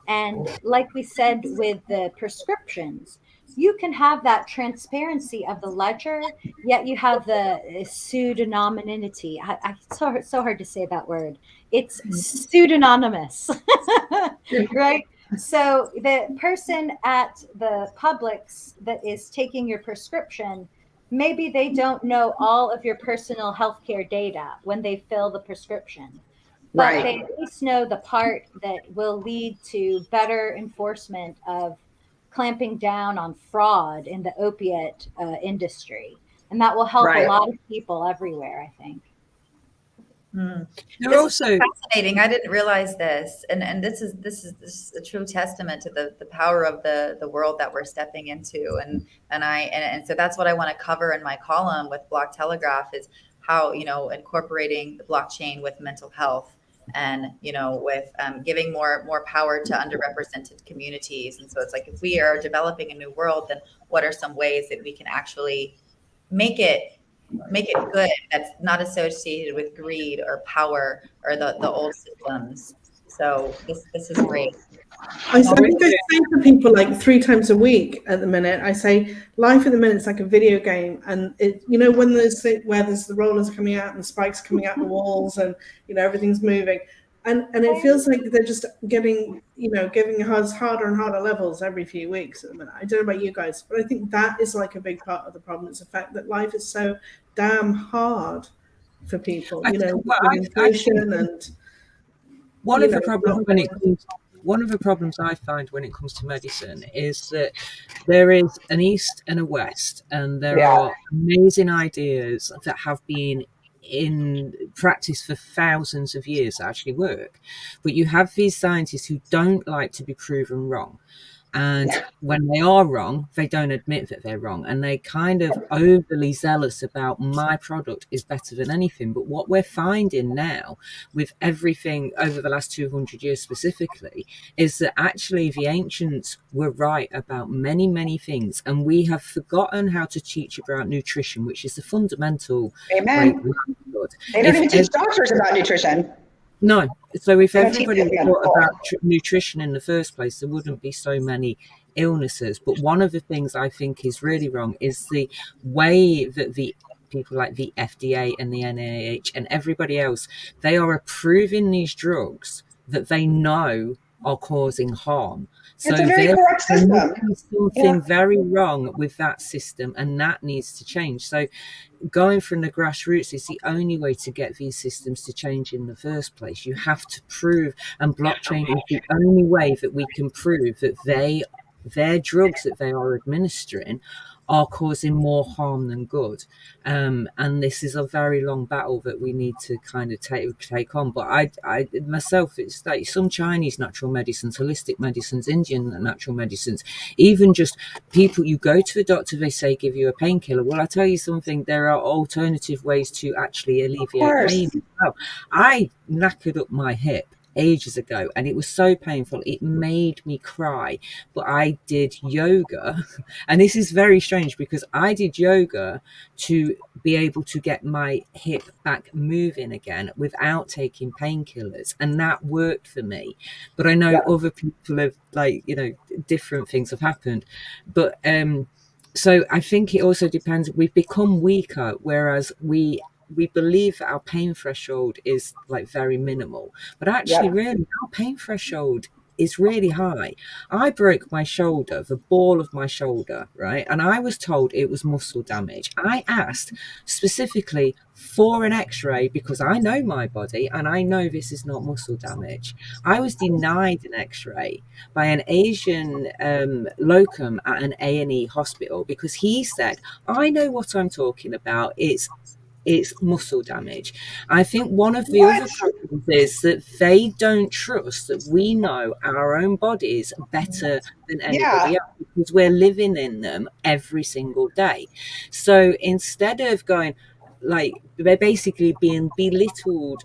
And like we said with the prescriptions, you can have that transparency of the ledger, yet you have the pseudonymity. It's so hard to say that word. It's pseudonymous, right? So the person at the Publix that is taking your prescription, maybe they don't know all of your personal healthcare data when they fill the prescription, but they at least know the part that will lead to better enforcement of clamping down on fraud in the opiate industry. And that will help a lot of people everywhere, I think. This also is fascinating. I didn't realize this, and this is a true testament to the power of the world that we're stepping into, and so that's what I want to cover in my column with Block Telegraph, is how incorporating the blockchain with mental health, and with giving more power to underrepresented communities. And so it's like, if we are developing a new world, then what are some ways that we can actually make it good, that's not associated with greed or power or the old systems. So this is great. I think I say to people like 3 times a week at the minute, I say life at the minute is like a video game, and it, you know, when there's the rollers coming out and the spikes coming out the walls, and you know everything's moving, and it feels like they're just giving us harder and harder levels every few weeks at the minute. I don't know about you guys, but I think that is like a big part of the problem. It's the fact that life is so damn hard for people, you know, with inflation and one of the problems I find when it comes to medicine is that there is an East and a West, and there are amazing ideas that have been in practice for thousands of years that actually work. But you have these scientists who don't like to be proven wrong. And when they are wrong, they don't admit that they're wrong. And they kind of overly zealous about my product is better than anything. But what we're finding now with everything over the last 200 years specifically is that actually the ancients were right about many, many things. And we have forgotten how to teach about nutrition, which is the fundamental. Amen. They don't even teach doctors about nutrition. No. So if everybody thought about nutrition in the first place, there wouldn't be so many illnesses. But one of the things I think is really wrong is the way that the people like the FDA and the NIH and everybody else, they are approving these drugs that they know are causing harm. So it's a very corrupt system. There's something very wrong with that system, and that needs to change. So going from the grassroots is the only way to get these systems to change in the first place. You have to prove, and blockchain is the only way that we can prove that their drugs that they are administering are causing more harm than good. And this is a very long battle that we need to kind of take on. But I myself, it's like some Chinese natural medicines, holistic medicines, Indian natural medicines, even just people, you go to the doctor, they say, give you a painkiller. Well, I tell you something, there are alternative ways to actually alleviate pain as well. I knackered up my hip ages ago, and it was so painful it made me cry, but I did yoga, and this is very strange because I did yoga to be able to get my hip back moving again without taking painkillers, and that worked for me. But I know other people have, like, you know, different things have happened, but so I think it also depends. We've become weaker, whereas we believe that our pain threshold is like very minimal, but actually really our pain threshold is really high. I broke my shoulder, the ball of my shoulder, right? And I was told it was muscle damage. I asked specifically for an x-ray because I know my body and I know this is not muscle damage. I was denied an x-ray by an Asian locum at an A&E hospital because he said, I know what I'm talking about. It's muscle damage. I think one of the other problems is that they don't trust that we know our own bodies better than anybody else because we're living in them every single day. So instead of going, like, they're basically being belittled.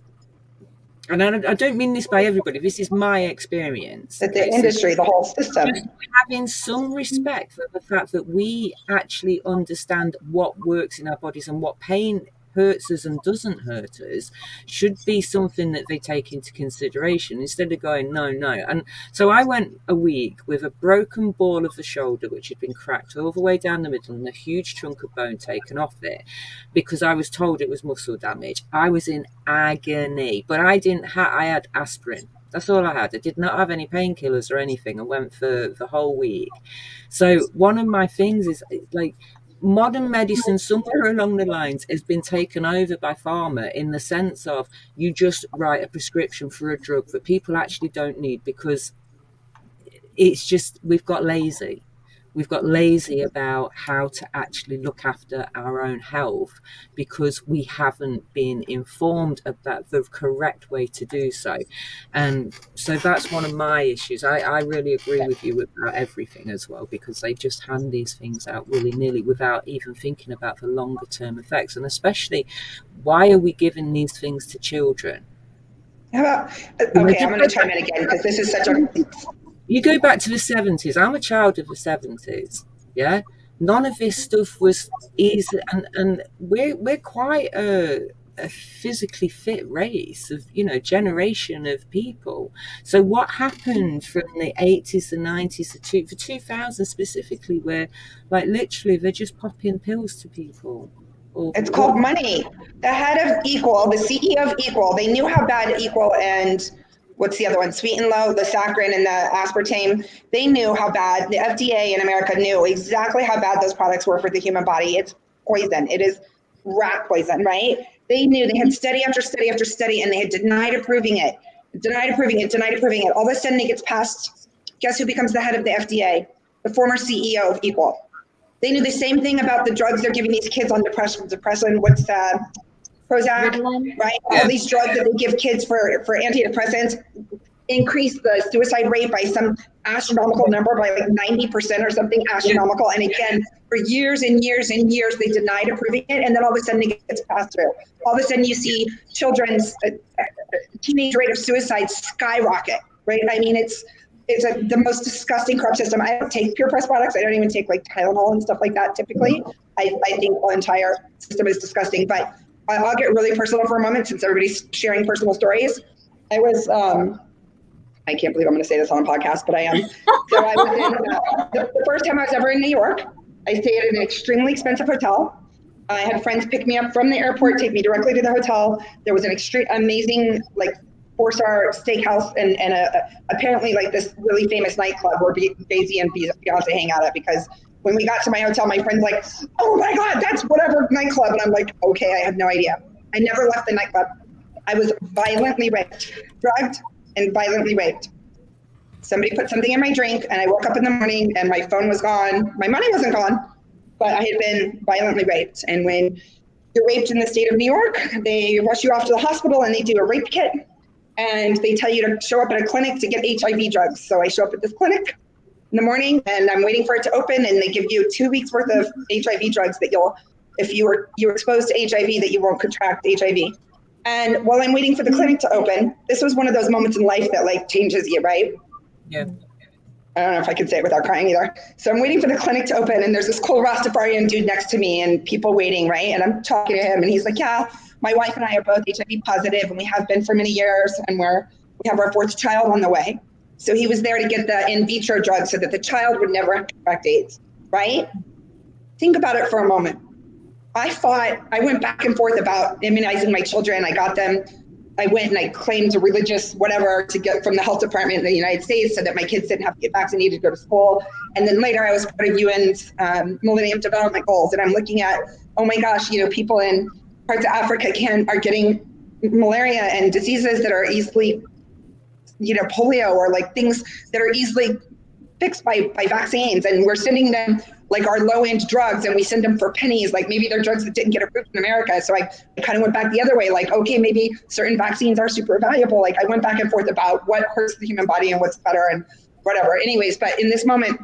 And I don't mean this by everybody. This is my experience. The industry, the whole system. Just having some respect for the fact that we actually understand what works in our bodies and what pain hurts us and doesn't hurt us should be something that they take into consideration instead of going no. And so I went a week with a broken ball of the shoulder which had been cracked all the way down the middle and a huge chunk of bone taken off it because I was told it was muscle damage. I was in agony, but I had aspirin. That's all I had. I did not have any painkillers or anything. I went for the whole week. So one of my things is, like, modern medicine somewhere along the lines has been taken over by pharma in the sense of you just write a prescription for a drug that people actually don't need because it's just, we've got lazy about how to actually look after our own health because we haven't been informed about the correct way to do so. And so that's one of my issues. I really agree with you about everything as well, because they just hand these things out willy-nilly without even thinking about the longer term effects. And especially, why are we giving these things to children? How about, okay, I'm going to chime in again because this is such a... You go back to the 70s. I'm a child of the 70s. Yeah, none of this stuff was easy, and we're quite a a physically fit race of, you know, generation of people. So what happened from the 80s, the 90s, the 2000 specifically, where like literally they're just popping pills to people? It's called money. The head of Equal, the CEO of Equal, they knew how bad Equal and what's the other one? Sweet and Low, the saccharin and the aspartame. They knew how bad, the FDA in America knew exactly how bad those products were for the human body. It's poison. It is rat poison, right? They knew. They had study after study after study, and they had denied approving it, denied approving it, denied approving it. All of a sudden it gets passed. Guess who becomes the head of the FDA? The former CEO of Equal. They knew the same thing about the drugs they're giving these kids on depression, what's Prozac, right? All these drugs that they give kids for antidepressants increase the suicide rate by some astronomical number, by like 90% or something astronomical. And again, for years and years and years, they denied approving it. And then all of a sudden it gets passed through. All of a sudden you see children's teenage rate of suicide skyrocket, right? I mean, it's the most disgusting corrupt system. I don't take Pure Press products. I don't even take like Tylenol and stuff like that typically. I think the entire system is disgusting. But I'll get really personal for a moment since everybody's sharing personal stories. I was, I can't believe I'm going to say this on a podcast, but I am. So I was in, the first time I was ever in New York, I stayed at an extremely expensive hotel. I had friends pick me up from the airport, take me directly to the hotel. There was an amazing, like, 4-star steakhouse and apparently like this really famous nightclub where Jay-Z and Beyonce hang out at, because when we got to my hotel, my friend's like, oh my God, that's whatever nightclub. And I'm like, okay, I have no idea. I never left the nightclub. I was violently raped, drugged and violently raped. Somebody put something in my drink and I woke up in the morning and my phone was gone. My money wasn't gone, but I had been violently raped. And when you're raped in the state of New York, they rush you off to the hospital and they do a rape kit. And they tell you to show up at a clinic to get HIV drugs. So I show up at this clinic in the morning and I'm waiting for it to open, and they give you 2 weeks worth of HIV drugs that if you're exposed to HIV, that you won't contract HIV. And while I'm waiting for the clinic to open, this was one of those moments in life that like changes you, right? Yeah. I don't know if I can say it without crying either. So I'm waiting for the clinic to open and there's this cool Rastafarian dude next to me and people waiting, right? And I'm talking to him and he's like, yeah, my wife and I are both HIV positive and we have been for many years, and we have our 4th child on the way. So he was there to get the in vitro drug so that the child would never have contract AIDS, right? Think about it for a moment. I went back and forth about immunizing my children. I got them. I went and I claimed a religious whatever to get from the health department in the United States so that my kids didn't have to get vaccinated to go to school. And then later I was part of UN's Millennium Development Goals. And I'm looking at, oh my gosh, people in parts of Africa are getting malaria and diseases that are easily, polio or like things that are easily fixed by vaccines. And we're sending them like our low-end drugs and we send them for pennies, like maybe they're drugs that didn't get approved in America. So I kind of went back the other way, like, okay, maybe certain vaccines are super valuable. Like I went back and forth about what hurts the human body and what's better and whatever. Anyways, but in this moment,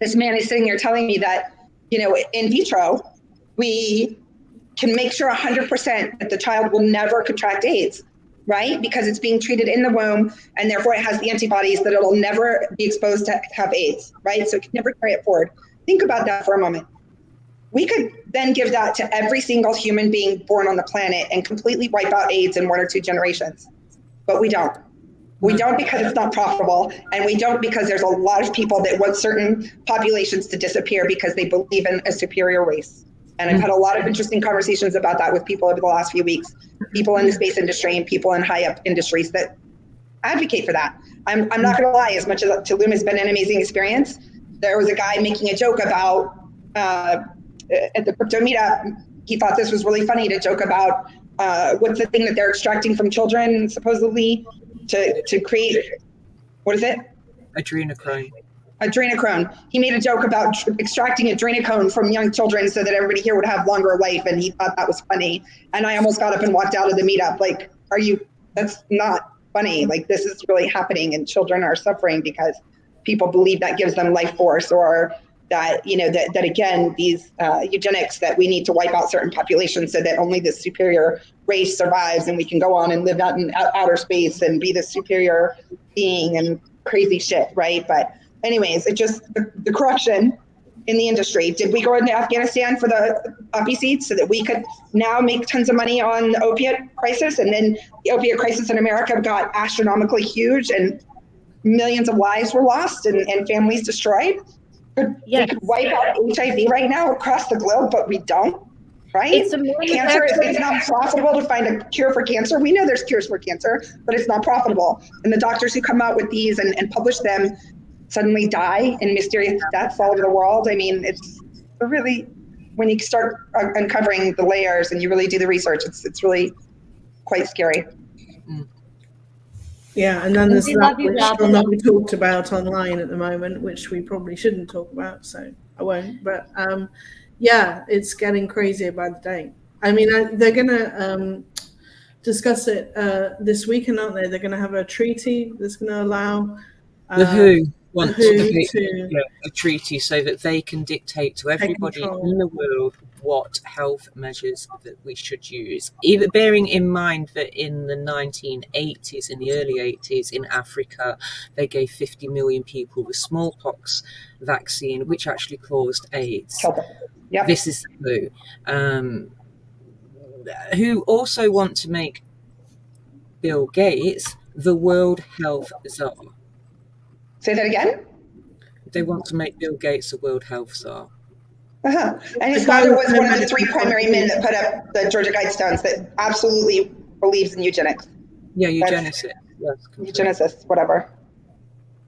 this man is sitting here telling me that, in vitro, we can make sure 100% that the child will never contract AIDS, right? Because it's being treated in the womb and therefore it has the antibodies that it'll never be exposed to have AIDS, right? So it can never carry it forward. Think about that for a moment. We could then give that to every single human being born on the planet and completely wipe out AIDS in 1 or 2 generations, but we don't. We don't because it's not profitable, and we don't because there's a lot of people that want certain populations to disappear because they believe in a superior race. And I've had a lot of interesting conversations about that with people over the last few weeks, people in the space industry and people in high up industries that advocate for that. I'm not going to lie, as much as Tulum has been an amazing experience, there was a guy making a joke about, at the crypto meetup, he thought this was really funny to joke about what's the thing that they're extracting from children supposedly to create, what is it? Adrenochrome. Adrenochrome. He made a joke about extracting adrenochrome from young children so that everybody here would have longer life, and he thought that was funny. And I almost got up and walked out of the meetup like, that's not funny. Like, this is really happening and children are suffering because people believe that gives them life force, or that, that again, these eugenics, that we need to wipe out certain populations so that only the superior race survives and we can go on and live out in outer space and be the superior being and crazy shit, right? But anyways, it just, the corruption in the industry. Did we go into Afghanistan for the poppy seeds so that we could now make tons of money on the opiate crisis? And then the opiate crisis in America got astronomically huge and millions of lives were lost and families destroyed. We could wipe out HIV right now across the globe, but we don't, right? Cancer, it's not profitable to find a cure for cancer. We know there's cures for cancer, but it's not profitable. And the doctors who come out with these and publish them suddenly die in mysterious deaths all over the world. I mean, it's really, when you start uncovering the layers and you really do the research, it's really quite scary. Yeah, and then there's that which will not be talked about online at the moment, which we probably shouldn't talk about, so I won't. But yeah, it's getting crazier by the day. I mean, they're going to discuss it this weekend, aren't they? They're going to have a treaty that's going to allow the WHO wants a treaty so that they can dictate to everybody in the world what health measures that we should use. Even bearing in mind that in the 1980s, in the early 80s in Africa, they gave 50 million people the smallpox vaccine, which actually caused AIDS. Yep. This is the WHO. Who also want to make Bill Gates the World Health Czar. Say that again? They want to make Bill Gates the World Health Czar. And his father was one of the 3 primary men that put up the Georgia Guidestones that absolutely believes in eugenics. Yeah, eugenicist. Yes, eugenicist, whatever.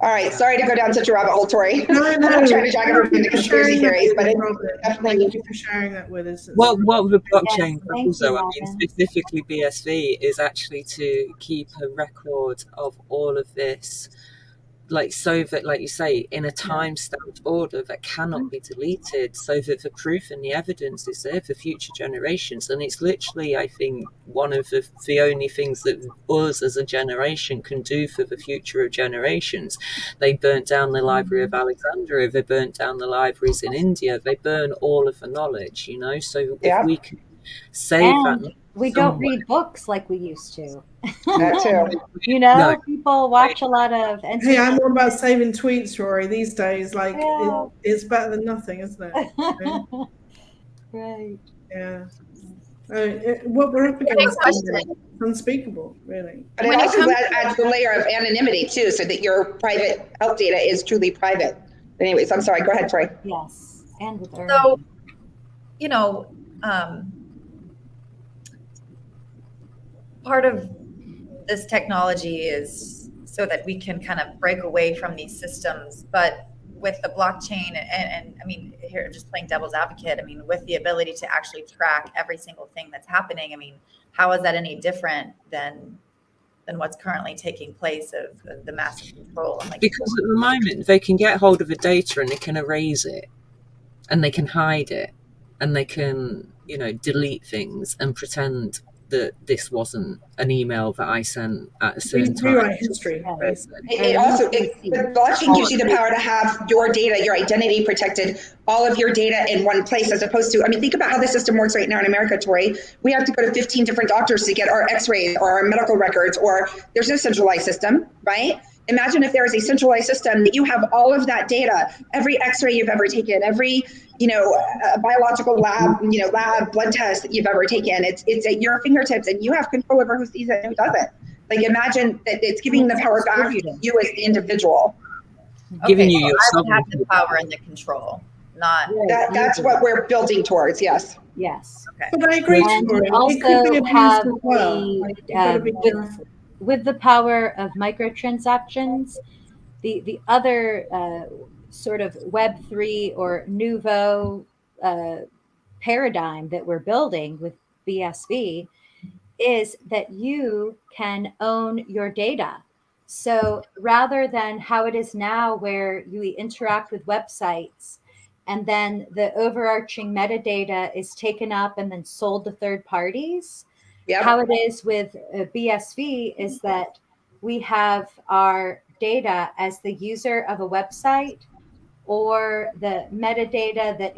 All right, sorry to go down such a rabbit hole, Tori. No. I'm not trying to drag everyone into conspiracy theories, but it's definitely. Thank you for sharing that with us. Well, the blockchain also, I mean, specifically BSV, is actually to keep a record of all of this, like, so that, like you say, in a time-stamped order that cannot be deleted, so that the proof and the evidence is there for future generations. And it's literally, I think, one of the only things that us as a generation can do for the future of generations. They burnt down the Library of Alexandria, they burnt down the libraries in India, they burn all of the knowledge, you know, so if we can save that. We don't read books like we used to. That too. You know, people watch a lot of. Hey, I'm all about saving tweets, Rory. These days, like it's better than nothing, isn't it? Right. Yeah. What we're up against is unspeakable, really. But it also adds the layer of anonymity too, so that your private health data is truly private. Anyways, I'm sorry. Go ahead, Troy. Yes, and with her. So, you know, part of this technology is so that we can kind of break away from these systems, but with the blockchain and I mean, here just playing devil's advocate, I mean, with the ability to actually track every single thing that's happening, I mean, how is that any different than what's currently taking place of the massive control? Like, because at the moment they can get hold of the data and they can erase it and they can hide it and they can, you know, delete things and pretend that this wasn't an email that I sent at a certain time. Rewrite history. The blockchain gives you the power to have your data, your identity protected, all of your data in one place, as opposed to, I mean, think about how the system works right now in America, Tori. We have to go to 15 different doctors to get our x-rays or our medical records, or there's no centralized system, right? Imagine if there is a centralized system that you have all of that data, every x-ray you've ever taken, every, you know, biological lab blood test that you've ever taken. It's at your fingertips and you have control over who sees it and who doesn't. Like, imagine that it's giving the power back to you as the individual. Giving you your I would have the power and the control, not that's what we're building towards. Yes. Yes. Okay. But I agree. And It also could be abused have as well. with the power of microtransactions, the other sort of Web3 or nouveau paradigm that we're building with BSV is that you can own your data. So rather than how it is now where you interact with websites and then the overarching metadata is taken up and then sold to third parties, how it is with BSV is that we have our data as the user of a website or the metadata that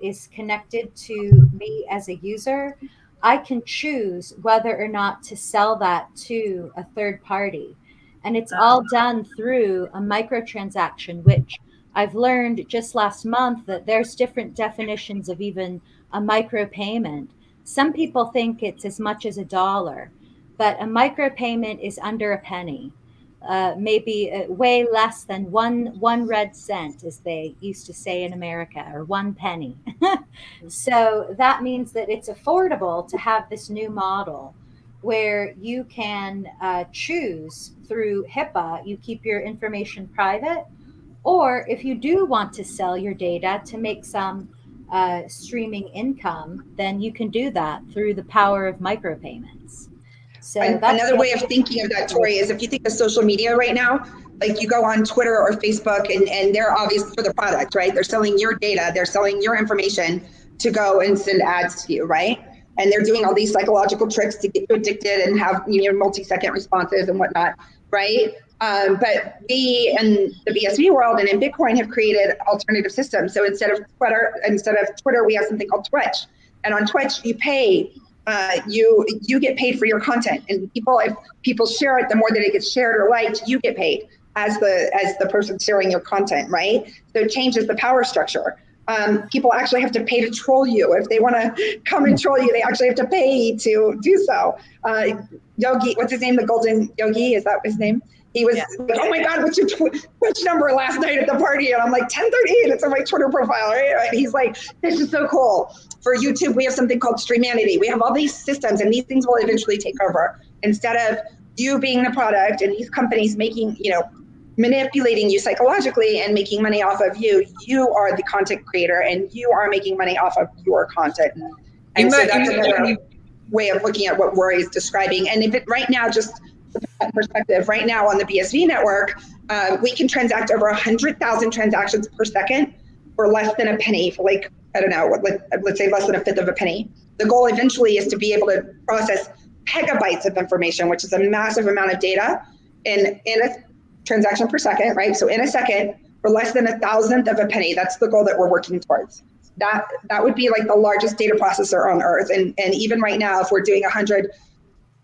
is connected to me as a user. I can choose whether or not to sell that to a third party. And it's all done through a microtransaction, which I've learned just last month that there's different definitions of even a micropayment. Some people think it's as much as $1, but a micropayment is under a penny. Maybe way less than one red cent, as they used to say in America, or 1 penny. So that means that it's affordable to have this new model where you can choose through HIPAA, you keep your information private, or if you do want to sell your data to make some streaming income, then you can do that through the power of micropayments. So another way of thinking of that, Tori, is if you think of social media right now, like you go on Twitter or Facebook, and they're obvious for the product, right? They're selling your data, they're selling your information to go and send ads to you, right? And they're doing all these psychological tricks to get you addicted and have multi-second responses and whatnot, right? But we in the BSV world and in Bitcoin have created alternative systems. So instead of Twitter, we have something called Twetch, and on Twetch you pay. You get paid for your content, and if people share it, the more that it gets shared or liked, you get paid as the person sharing your content, right? So it changes the power structure. People actually have to pay to troll you. If they want to come and troll you, they actually have to pay to do so. Yogi, what's his name? The Golden Yogi, is that his name? He was like, oh my God, what's your Twitch number last night at the party? And I'm like, 1038, it's on my Twitter profile, right? And he's like, this is so cool. For YouTube, we have something called Streamanity. We have all these systems, and these things will eventually take over. Instead of you being the product and these companies making, manipulating you psychologically and making money off of you, you are the content creator and you are making money off of your content. And so that's another way of looking at what Rory is describing. And if it right now, just perspective, right now on the BSV network, we can transact over 100,000 transactions per second for less than a penny, for like, I don't know, let's say less than 1/5 of a penny. The goal eventually is to be able to process petabytes of information, which is a massive amount of data in a transaction per second, right? So in a second, for less than 1,000th of a penny, that's the goal that we're working towards. That would be like the largest data processor on earth. And even right now, if we're doing 100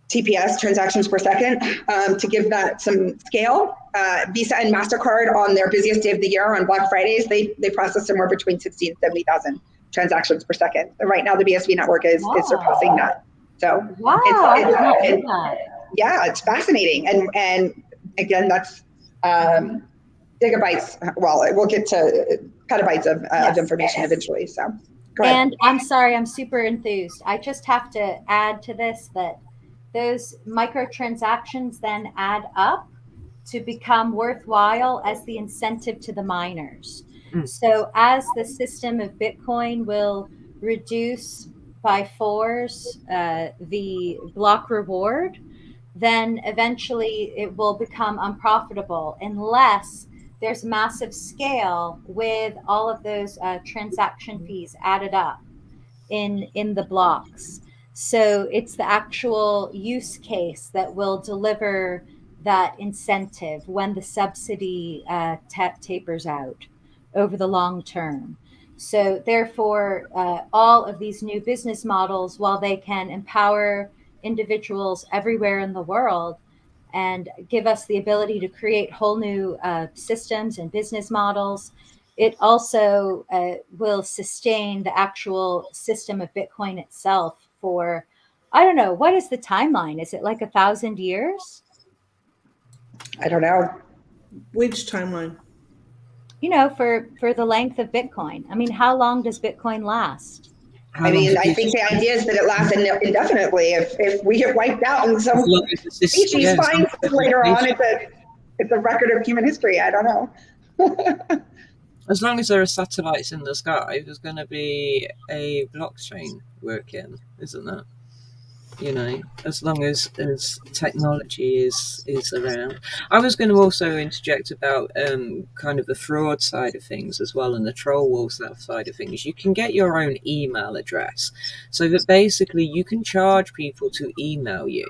TPS, transactions per second, to give that some scale, Visa and MasterCard on their busiest day of the year on Black Fridays, they process somewhere between 60 and 70,000 transactions per second. And right now the BSV network is surpassing that. So it's fascinating. And again, that's gigabytes. Well, we'll get to petabytes of information eventually. So go ahead. And I'm sorry, I'm super enthused. I just have to add to this that those microtransactions then add up to become worthwhile as the incentive to the miners. So as the system of Bitcoin will reduce by 4s the block reward, then eventually it will become unprofitable unless there's massive scale with all of those transaction fees added up in the blocks. So it's the actual use case that will deliver that incentive when the subsidy tapers out over the long term. So therefore, all of these new business models, while they can empower individuals everywhere in the world and give us the ability to create whole new systems and business models, it also will sustain the actual system of Bitcoin itself for, I don't know, what is the timeline? Is it like 1,000 years? I don't know. Which timeline? For the length of Bitcoin. I mean, how long does Bitcoin last? I think the idea is that it lasts indefinitely. If we get wiped out and some species finds it later on, it's a record of human history. I don't know. As long as there are satellites in the sky, there's going to be a blockchain working, isn't there? As long as technology is around. I was going to also interject about kind of the fraud side of things as well, and the troll wall side of things. You can get your own email address, so that basically you can charge people to email you.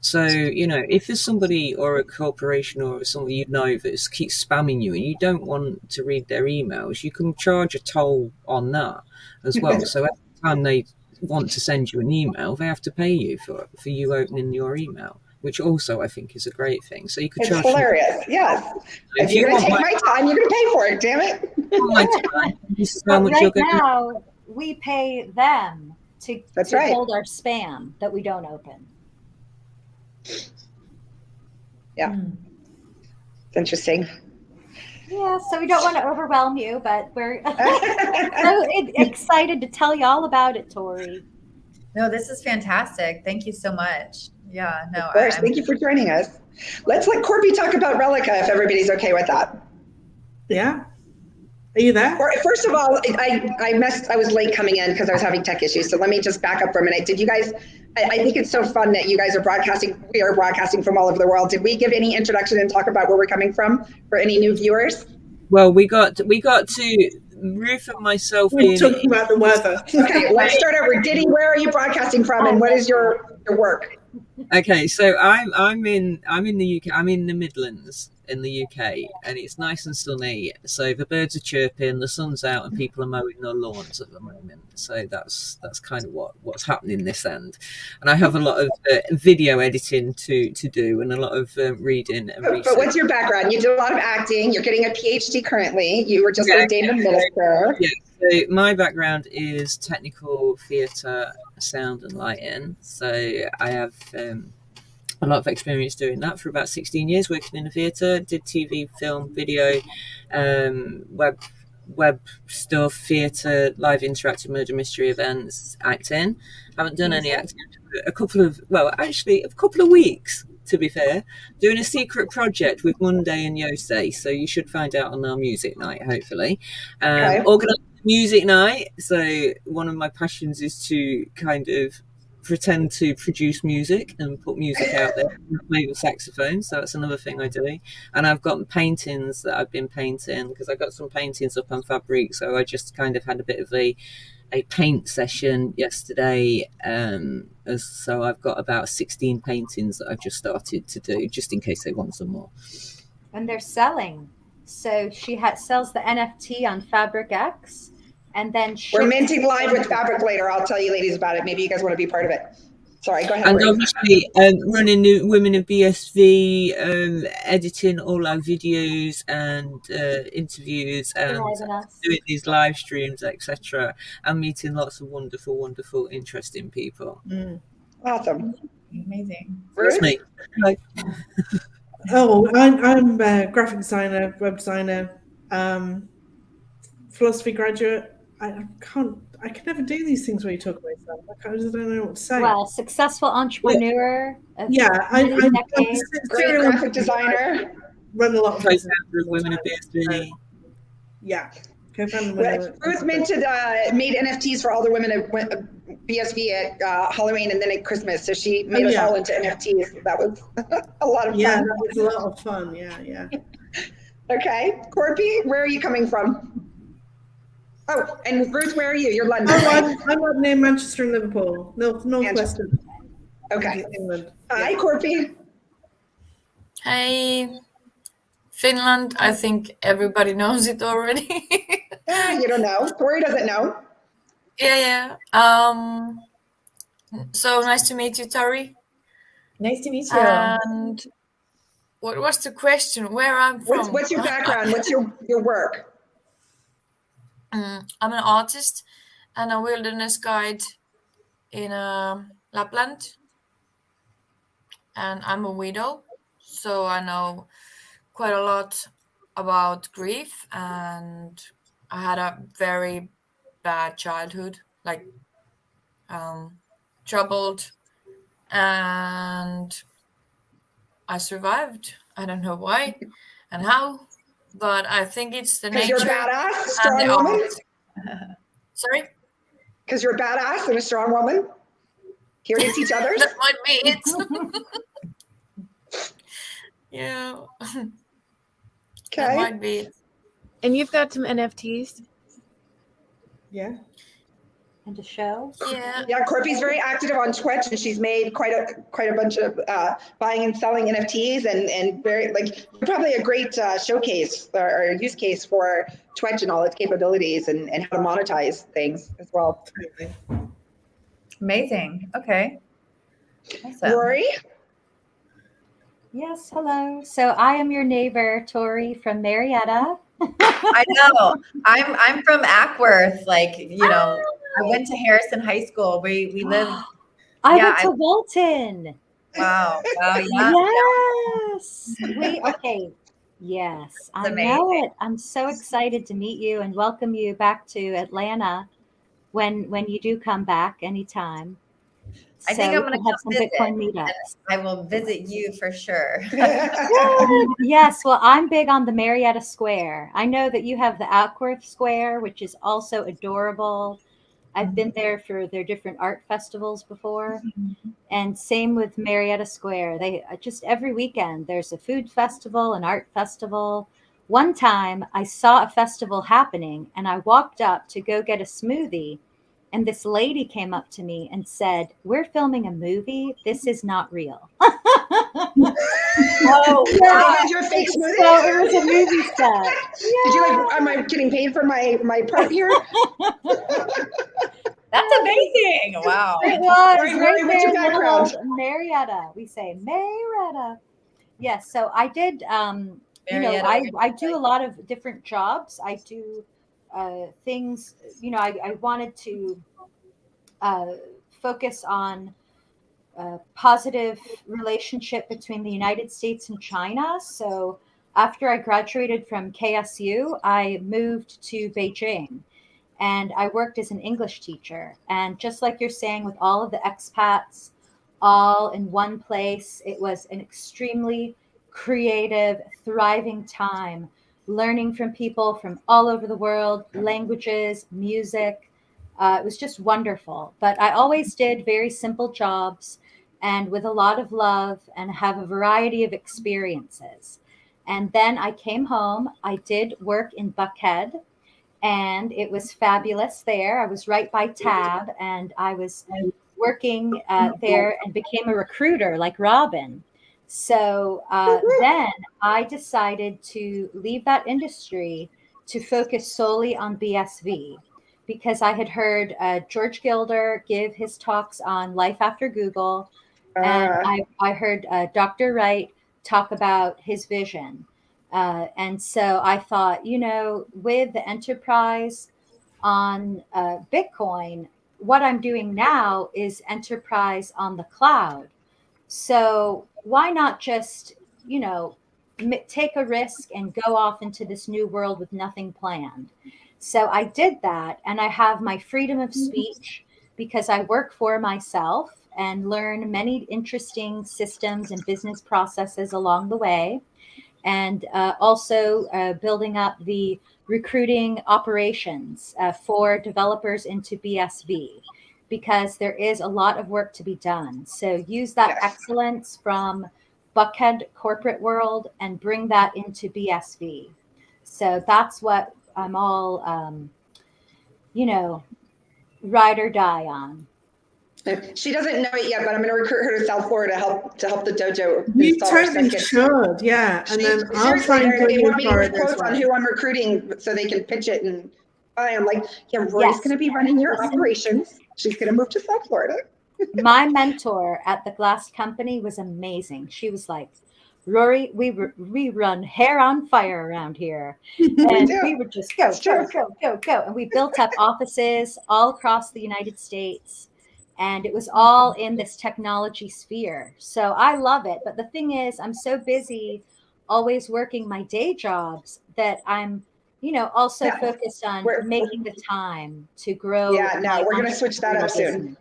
So, if there's somebody or a corporation or somebody that keeps spamming you and you don't want to read their emails, you can charge a toll on that as well. So every time they want to send you an email, they have to pay you for you opening your email. which also I think is a great thing. So you could It's charge hilarious. Yes. If you're going to take my time, you're going to pay for it. Damn it. my time, this is how But much you're right going to. now, we pay them to right. hold our spam that we don't open. Yeah. It's interesting. Yeah, so we don't want to overwhelm you, but we're so excited to tell you all about it, Tori. No, this is fantastic. Thank you so much. Yeah, no. Of course. Thank you for joining us. Let's let Korppi talk about Relica if everybody's okay with that. Yeah. Are you there? First of all, I was late coming in because I was having tech issues. So let me just back up for a minute. Did you guys, I think it's so fun that you guys are broadcasting. We are broadcasting from all over the world. Did we give any introduction and talk about where we're coming from for any new viewers? Well, we got to Ruth and myself. We're talking about the weather. Okay, let's start over. Diddy, where are you broadcasting from, and what is your work? Okay, so I'm in the UK. I'm in the Midlands in the UK, and it's nice and sunny. So the birds are chirping, the sun's out, and people are mowing their lawns at the moment. So that's kind of what's happening this end. And I have a lot of video editing to do, and a lot of reading and research. But what's your background? You do a lot of acting. You're getting a PhD currly. You were just ordained a minister. Yeah. So my background is technical theatre, sound and lighting. So I have a lot of experience doing that for about 16 years, working in the theatre, did TV, film, video, web stuff, theatre, live interactive murder mystery events, acting. Haven't done any acting for a couple of weeks, to be fair, doing a secret project with Monday and Yosei, so you should find out on our music night, hopefully. Organise music night, so one of my passions is to kind of pretend to produce music and put music out there, play the saxophone, so that's another thing I do. And I've got paintings that I've been painting, because I got some paintings up on Fabric, so I just kind of had a bit of a paint session yesterday, so I've got about 16 paintings that I've just started to do, just in case they want some more. And they're selling, so she sells the NFT on Fabric X. And then we're minting live with Fabric later. I'll tell you ladies about it. Maybe you guys want to be part of it. Sorry, go ahead. And obviously running the Women of BSV, editing all our videos and interviews and doing these live streams, etc. And meeting lots of wonderful, interesting people. Awesome. Amazing. Ruth? Me. Hello. Oh, I'm a graphic designer, web designer, philosophy graduate. I can never do these things where you talk about yourself. I just don't know what to say. Well, successful entrepreneur. Yeah, I'm a great graphic designer. Run a lot of co-founder of Women of BSV. Yeah. Ruth made NFTs for all the women of BSV at Halloween and then at Christmas. So she made us all into NFTs. That was a lot of fun. Yeah, that was a lot of fun. Yeah. Okay. Korppi, where are you coming from? Oh, and Ruth, where are you? You're London. Oh, I'm up near Manchester and Liverpool. Northwestern. Okay. England. Hi, Korppi. Hey, Finland. I think everybody knows it already. You don't know. Tori doesn't know. Yeah. So nice to meet you, Tori. Nice to meet you. And what was the question? Where I'm from? What's your background? What's your work? I'm an artist and a wilderness guide in Lapland, and I'm a widow, so I know quite a lot about grief, and I had a very bad childhood, like troubled, and I survived. I don't know why and how. But I think it's the nature. Because you're badass, strong woman? Sorry? Because you're badass and a strong woman? Here to teach others? That might be it. Yeah. Okay. That might be it. And you've got some NFTs. Yeah. And a show. Yeah, Korppi's very active on Twetch, and she's made quite a bunch of buying and selling NFTs, and very probably a great showcase or use case for Twetch and all its capabilities and how to monetize things as well. Amazing. Okay. Awesome. Rory? Yes, hello. So I am your neighbor, Tori from Marietta. I know. I'm from Ackworth. Like, you know, I went to Harrison High School. We lived. I Yeah, went to Walton. Wow. Wow. Yeah. Yes. Okay. Yes, I It's know amazing. it. I'm so excited to meet you and welcome you back to Atlanta when you do come back anytime. I think So I'm we going to can have come some visit. Bitcoin meetups. I will visit you for sure. Good. Yes, well, I'm big on the Marietta Square. I know that you have the Ackworth Square, which is also adorable. I've been there for their different art festivals before. And same with Marietta Square. They just every weekend there's a food festival, an art festival. One time I saw a festival happening and I walked up to go get a smoothie. And this lady came up to me and said, "We're filming a movie. This is not real." Oh, They had you a fake smoothie? So it was a movie set. Did you like, am I getting paid for my part here? That's amazing. Wow. It was Rory, right what's your there in little background? old Marietta. We say Marietta. Yes, so I did Marietta, I do a lot of different jobs. I do things, I wanted to focus on positive relationship between the United States and China. So after I graduated from KSU, I moved to Beijing and I worked as an English teacher. And just like you're saying, with all of the expats all in one place, it was an extremely creative, thriving time, learning from people from all over the world, languages, music. It was just wonderful. But I always did very simple jobs and with a lot of love and have a variety of experiences. And then I came home. I did work in Buckhead and it was fabulous there. I was right by Tab and I was working there and became a recruiter like Robin. So then I decided to leave that industry to focus solely on BSV because I had heard George Gilder give his talks on life after Google. And I heard Dr. Wright talk about his vision. And so I thought, with the enterprise on Bitcoin, what I'm doing now is enterprise on the cloud. So why not just, take a risk and go off into this new world with nothing planned? So I did that, and I have my freedom of speech because I work for myself and learn many interesting systems and business processes along the way. And also building up the recruiting operations for developers into BSV because there is a lot of work to be done. So use that excellence from Buckhead corporate world and bring that into BSV. So that's what I'm all, ride or die on. She doesn't know it yet, but I'm going to recruit her to South Florida to help the dojo. You totally should, yeah. And then I'll try and put they you want in me to Florida get quotes on who I'm recruiting so they can pitch it. And I'm like, yeah, Rory's going to be running your operations. She's going to move to South Florida. My mentor at the glass company was amazing. She was like, Rory, we run hair on fire around here. And we would just go. And we built up offices all across the United States. And it was all in this technology sphere. So I love it. But the thing is, I'm so busy always working my day jobs that I'm, also focused on making the time to grow. Yeah, no, we're going to switch that up soon.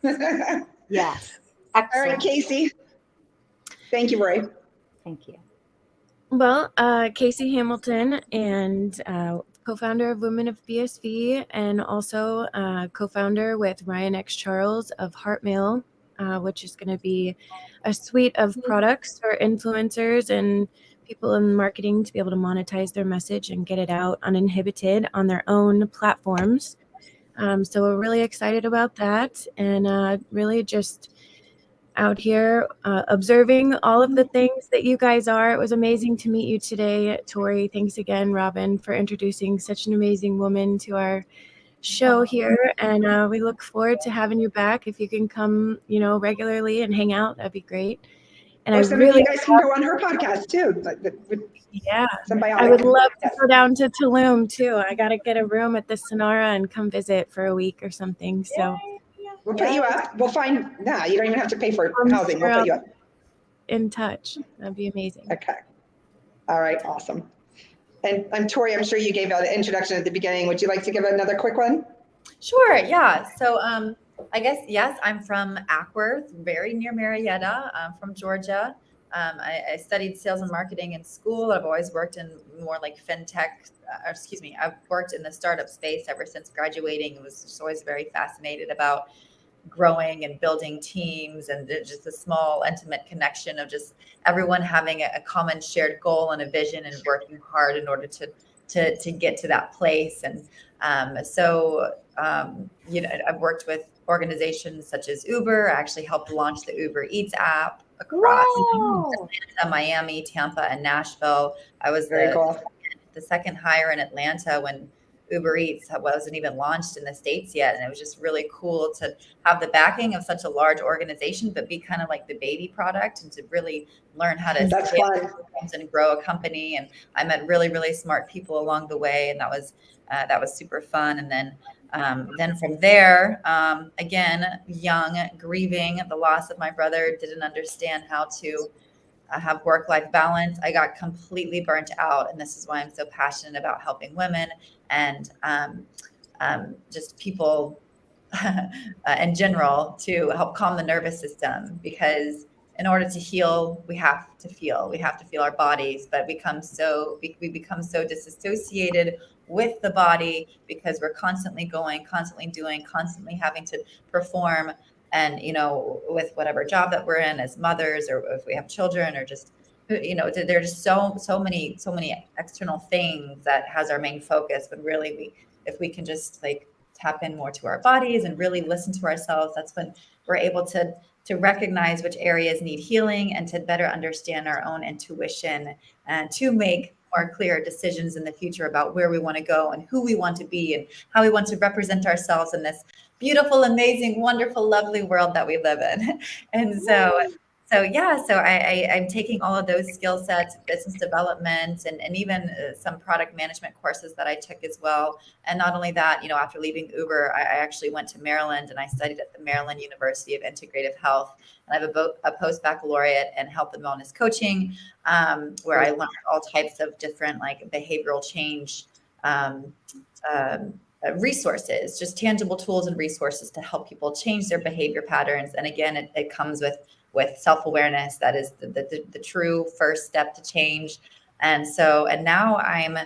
Yes. Excellent. Excellent. All right, Casey. Thank you, Rory. Thank you. Well, Casey Hamilton and co-founder of Women of BSV and also co-founder with Ryan X. Charles of Heartmail, which is going to be a suite of products for influencers and people in marketing to be able to monetize their message and get it out uninhibited on their own platforms. So we're really excited about that and really just out here observing all of the things that you guys are. It was amazing to meet you today, Tori. Thanks again, Robin, for introducing such an amazing woman to our show here. And we look forward to having you back. If you can come, regularly and hang out, that'd be great. And or I some really, of you guys can go on her podcast too. yeah, Symbiotic. I would love to go down to Tulum too. I got to get a room at the Sonora and come visit for a week or something. So We'll put you up. We'll find, no, you don't even have to pay for I'm housing. We'll sure put you up. in touch. That'd be amazing. Okay. All right. Awesome. And Tori, I'm sure you gave an introduction at the beginning. Would you like to give another quick one? Sure, yeah. So I guess, yes, I'm from Ackworth, very near Marietta. I'm from Georgia. I studied sales and marketing in school. I've always worked in more like fintech, I've worked in the startup space ever since graduating. I was just always very fascinated about growing and building teams and just a small intimate connection of just everyone having a common shared goal and a vision and working hard in order to get to that place. And I've worked with organizations such as Uber. I actually helped launch the Uber Eats app across Atlanta, Miami, Tampa, and Nashville. I was the second hire in Atlanta when Uber Eats wasn't even launched in the States yet. And it was just really cool to have the backing of such a large organization, but be kind of like the baby product and to really learn how to scale and grow a company. And I met really, really smart people along the way. And that was super fun. And then from there, again, young, grieving the loss of my brother, didn't understand how to have work-life balance. I got completely burnt out. And this is why I'm so passionate about helping women and just people in general to help calm the nervous system, because in order to heal, we have to feel our bodies, but we become so disassociated with the body because we're constantly going, constantly doing, constantly having to perform. And, with whatever job that we're in as mothers, or if we have children, or just, there's just so many external things that has our main focus. But really, if we can just like tap in more to our bodies and really listen to ourselves, that's when we're able to recognize which areas need healing and to better understand our own intuition and to make more clear decisions in the future about where we want to go and who we want to be and how we want to represent ourselves in this beautiful, amazing, wonderful, lovely world that we live in. And so I'm taking all of those skill sets, business development, and even some product management courses that I took as well. And not only that, after leaving Uber, I actually went to Maryland and I studied at the Maryland University of Integrative Health. And I have a post-baccalaureate in health and wellness coaching, where I learned all types of different like behavioral change resources, just tangible tools and resources to help people change their behavior patterns. And again, it comes with self-awareness. That is the true first step to change. And now I'm,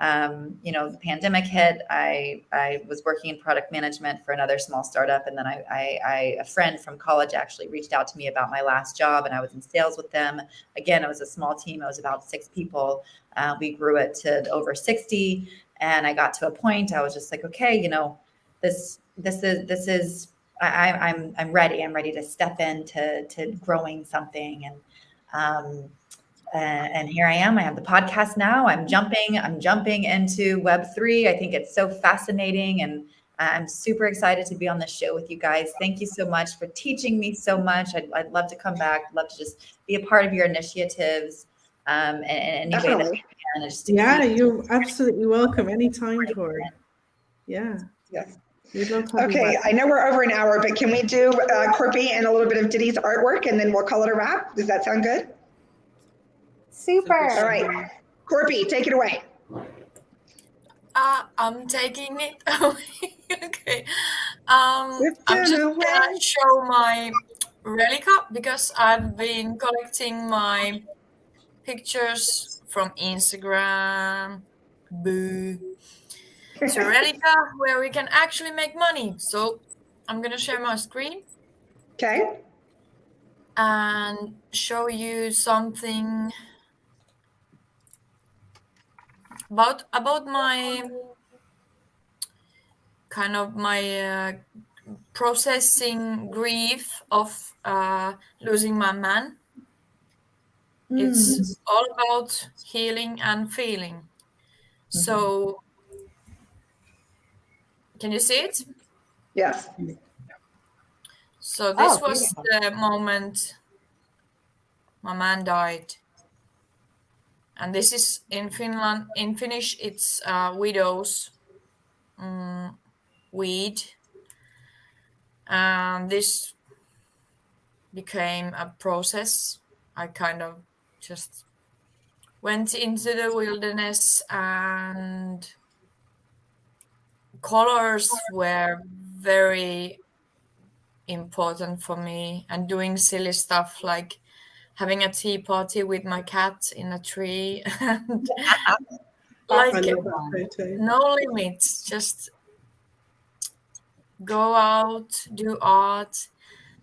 the pandemic hit. I was working in product management for another small startup. And then a friend from college actually reached out to me about my last job, and I was in sales with them. Again, it was a small team. It was about 6 people. We grew it to over 60. And I got to a point, I was just like, okay, this is, I'm ready. I'm ready to step into growing something. And here I am. I have the podcast now. I'm jumping into Web3. I think it's so fascinating, and I'm super excited to be on the show with you guys. Thank you so much for teaching me so much. I'd love to come back. I'd love to just be a part of your initiatives. And you're absolutely welcome anytime, Tori. Yeah. Yes. Okay, I know we're over an hour, but can we do Korppi and a little bit of Diddy's artwork, and then we'll call it a wrap? Does that sound good? Super. All right, Korppi, take it away. I'm taking it away. Okay. I'm just gonna show my relica because I've been collecting my pictures from Instagram. Boo. It's a relica where we can actually make money. So I'm gonna share my screen. Okay. And show you something about my kind of my processing grief of losing my man. It's all about healing and feeling. So can you see it? Yes. So this was the moment my man died. And this is in Finland. In Finnish, it's widow's weed. And this became a process. I kind of just went into the wilderness, and colors were very important for me, and doing silly stuff like having a tea party with my cat in a tree and I like love that photo. no limits, just go out, do art,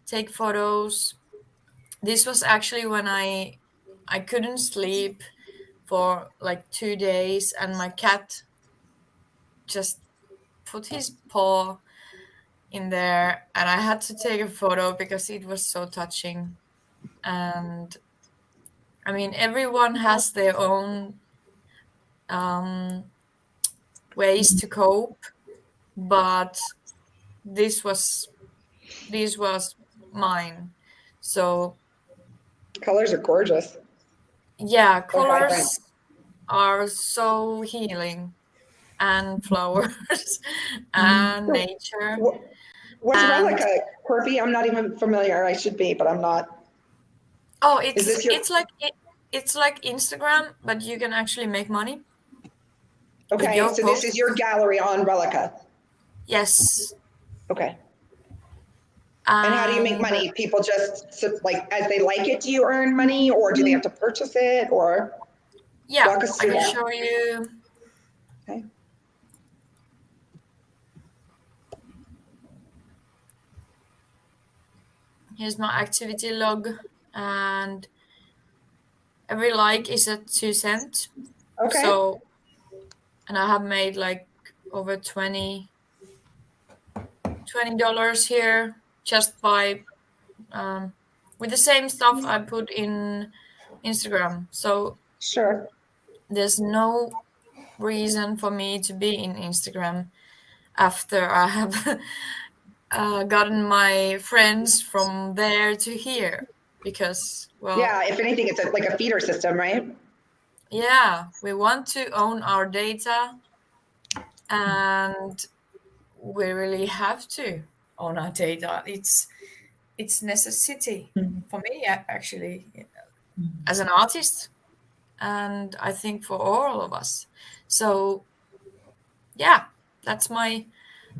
take photos. This was actually when I couldn't sleep for like 2 days, and my cat just put his paw in there, and I had to take a photo because it was so touching. And I mean, everyone has their own ways to cope, but this was mine. So Colors are gorgeous. yeah, So vibrant. colors are so healing, and flowers and nature. What's And- Relica, Korppi? I'm not even familiar. I should be, but I'm not. Oh, Is this your- it's like Instagram, but you can actually make money. Okay, your so this posts. is your gallery on Relica. Yes. Okay. And how do you make money? People just like as they like it, do you earn money, or do they have to purchase it, or? Yeah, Walk us I through can that. show you. Okay. Here's my activity log, and every like is at 2 cents. Okay. So, and I have made like over $20 here just by with the same stuff I put in Instagram. So Sure. there's no reason for me to be in Instagram after I have gotten my friends from there to here, because, well, Yeah, if anything, it's like a feeder system, right? yeah, we want to own our data, and we really have to own our data. It's necessity for me, actually, as an artist, and I think for all of us. So yeah, that's my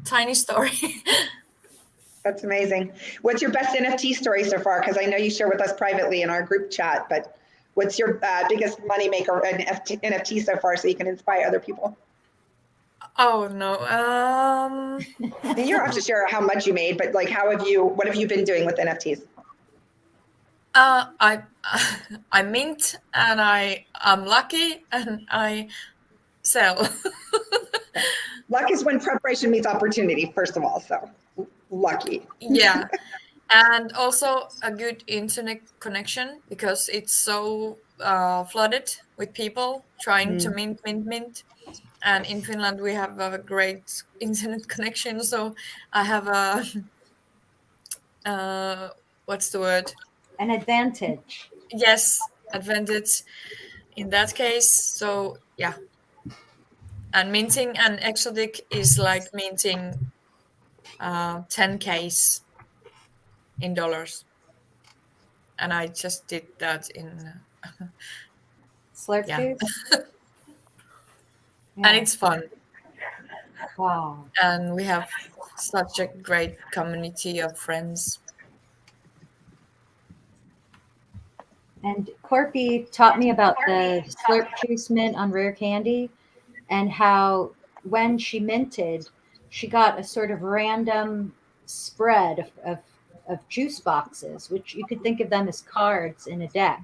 tiny story. That's amazing. What's your best NFT story so far? Because I know you share with us privately in our group chat, but what's your biggest moneymaker in NFT so far, so you can inspire other people? Oh no. I mean, you don't have to share how much you made, but like, what have you been doing with NFTs? I mint, and I'm lucky, and I sell. Luck is when preparation meets opportunity, first of all. So lucky. Yeah. And also a good internet connection, because it's so flooded with people trying to mint. And in Finland, we have a great internet connection. So I have a, what's the word? An advantage. Yes, advantage in that case. So yeah. And minting an exotic is like minting 10Ks in dollars. And I just did that in Slurp yeah. juice. And it's fun. Wow. And we have such a great community of friends. And Korppi taught me about the slurp juice mint on Rare Candy, and how when she minted, she got a sort of random spread of juice boxes, which you could think of them as cards in a deck.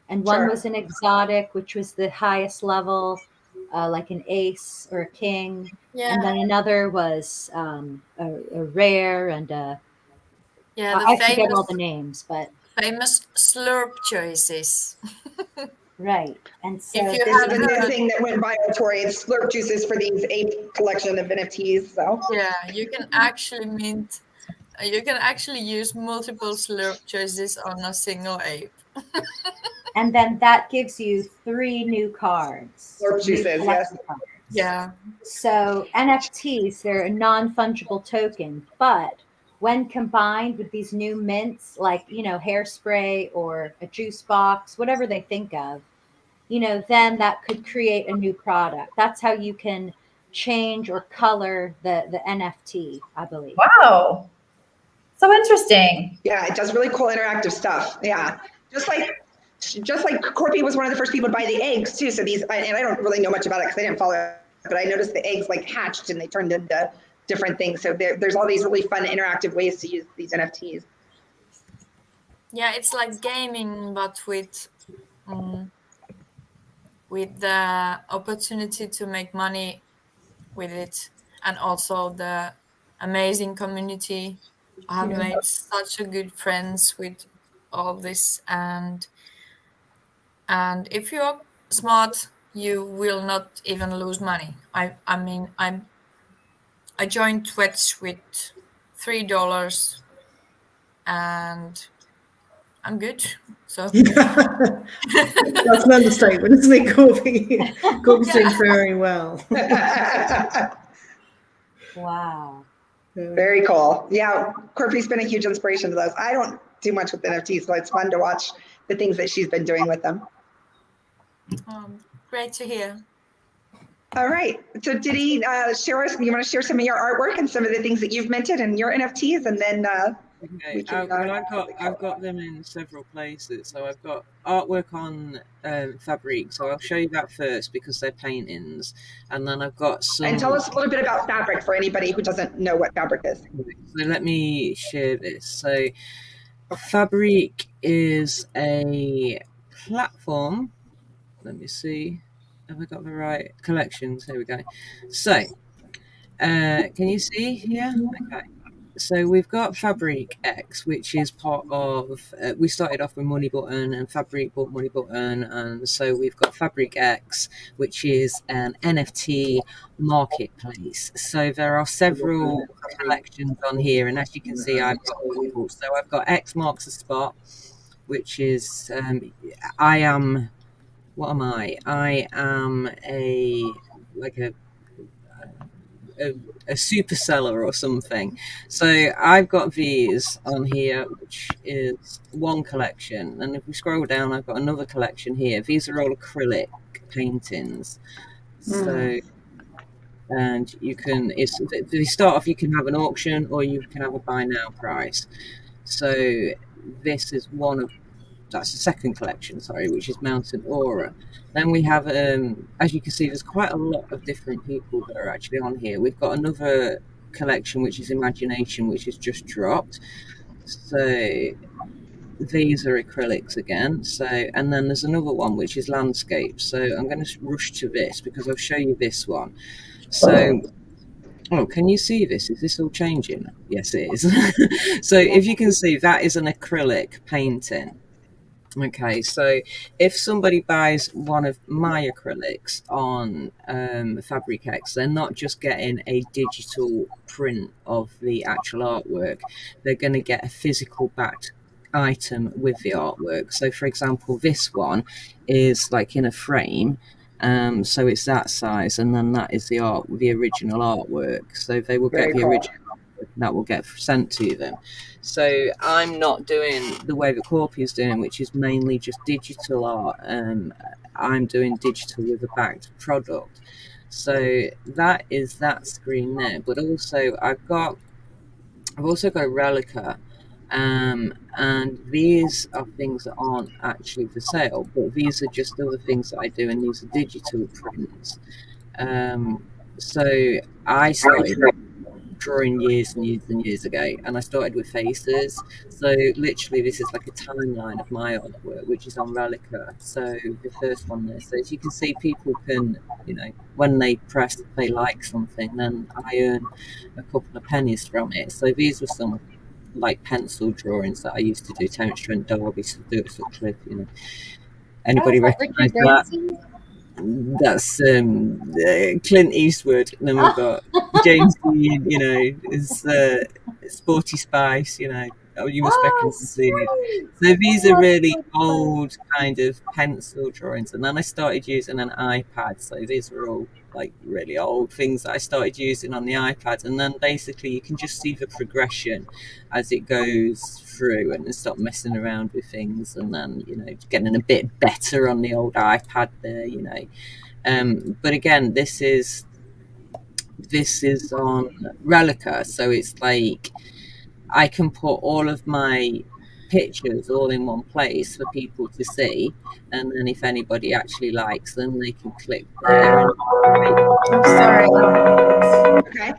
And one Sure. was an exotic, which was the highest level, like an ace or a king. Yeah. And then another was a rare and a, Yeah, I forget all the names, but famous slurp choices. right. And so If you This is have the new heard, thing that went viral, Tori. It's slurp juices for these 8 collection of NFTs. So yeah, you can actually mint You can actually use multiple slurp choices on a single ape. And then that gives you 3 new cards. Slurp new juices, collector yes. cards. Yeah. So NFTs, they're a non-fungible token, but when combined with these new mints, like, you know, hairspray or a juice box, whatever they think of, you know, then that could create a new product. That's how you can change or color the NFT, I believe. Wow. So interesting. Yeah, it does really cool interactive stuff. Yeah. Just like Korppi was one of the first people to buy the eggs too. So these, and I don't really know much about it because I didn't follow it, but I noticed the eggs like hatched and they turned into different things. So there's all these really fun interactive ways to use these NFTs. Yeah, it's like gaming, but with the opportunity to make money with it, and also the amazing community. I have made such a good friends with all this, and if you're smart, you will not even lose money. I mean, I joined Twetch with $3, and I'm good. So That's an understatement, isn't it, Korppi? Korppi's doing very well. Wow. Very cool. Yeah, Korppi's been a huge inspiration to us. I don't do much with NFTs, so it's fun to watch the things that she's been doing with them. Great to hear. All right. So Diddy, share us. You want to share some of your artwork and some of the things that you've minted and your NFTs, and then okay. I've got them in several places. So I've got artwork on fabric. So I'll show you that first because they're paintings, and then I've got some. And tell us a little bit about fabric for anybody who doesn't know what fabric is. So let me share this. So fabric is a platform. Let me see. Have I got the right collections? Here we go. So, can you see here? Okay. So we've got Fabric X, which is part of. We started off with Money Button, and Fabric bought Money Button, and so we've got Fabric X, which is an NFT marketplace. So there are several collections on here, and as you can see, I've got a couple. So I've got X marks the spot, which is I am. What am I? I am a super seller or something. So I've got these on here, which is one collection. And if we scroll down, I've got another collection here. These are all acrylic paintings. So, and you can, if you start off, you can have an auction or you can have a buy now price. So this is one of, that's the second collection, sorry, which is Mountain Aura. Then we have, as you can see, there's quite a lot of different people that are actually on here. We've got another collection, which is Imagination, which has just dropped. So these are acrylics again. So, and then there's another one, which is Landscape. So I'm going to rush to this because I'll show you this one. So, oh, can you see this? Is this all changing? Yes, it is. So if you can see, that is an acrylic painting. Okay, so if somebody buys one of my acrylics on Fabric X, they're not just getting a digital print of the actual artwork, they're going to get a physical backed item with the artwork. So for example, this one is like in a frame, so it's that size, and then that is the original artwork. So they will get the original artwork, and that will get sent to them. So I'm not doing the way that Korppi is doing, which is mainly just digital art. I'm doing digital with a backed product. So that is that screen there. But also I've also got a Relica, and these are things that aren't actually for sale, but these are just other things that I do, and these are digital prints. So I started drawing years and years and years ago, and I started with faces. So literally this is like a timeline of my artwork, which is on Relica. So the first one there, so as you can see, people can, you know, when they press they like something, then I earn a couple of pennies from it. So these were some like pencil drawings that I used to do, Terence Trent D'Arby, Sutcliffe, you know. Anybody recognize that? that's Clint Eastwood. And then we've got James Dean, you know, is Sporty Spice, you know. Oh, you must beckon to see it. So these are really old kind of pencil drawings. And then I started using an iPad. So these are all like really old things that I started using on the iPad. And then basically you can just see the progression as it goes through and stop messing around with things. And then, you know, getting a bit better on the old iPad there, you know. But again, this is on Relica. So it's like, I can put all of my pictures all in one place for people to see, and then if anybody actually likes them, they can click there. I'm sorry. Okay.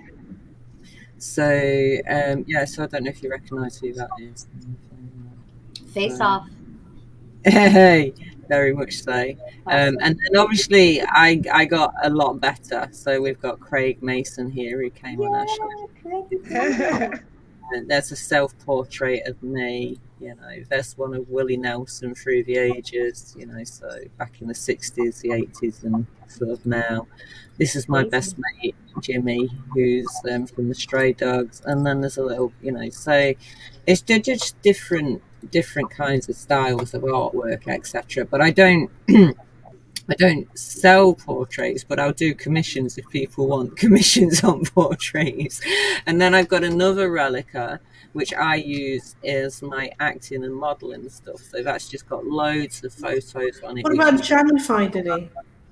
So yeah, so I don't know if you recognise who that is. Face Off. Hey, very much so. And then obviously I got a lot better. So we've got Craig Mason here who came on our show. There's a self-portrait of me, you know. There's one of Willie Nelson through the ages, you know, so back in the 60s, the 80s, and sort of now. This is my best mate, Jimmy, who's from the Stray Dogs. And then there's a little, you know, so it's just different kinds of styles of artwork, etc. But I don't sell portraits, but I'll do commissions if people want commissions on portraits. And then I've got another Relica, which I use as my acting and modeling stuff. So that's just got loads of photos on it. What about Jamify, Diddy?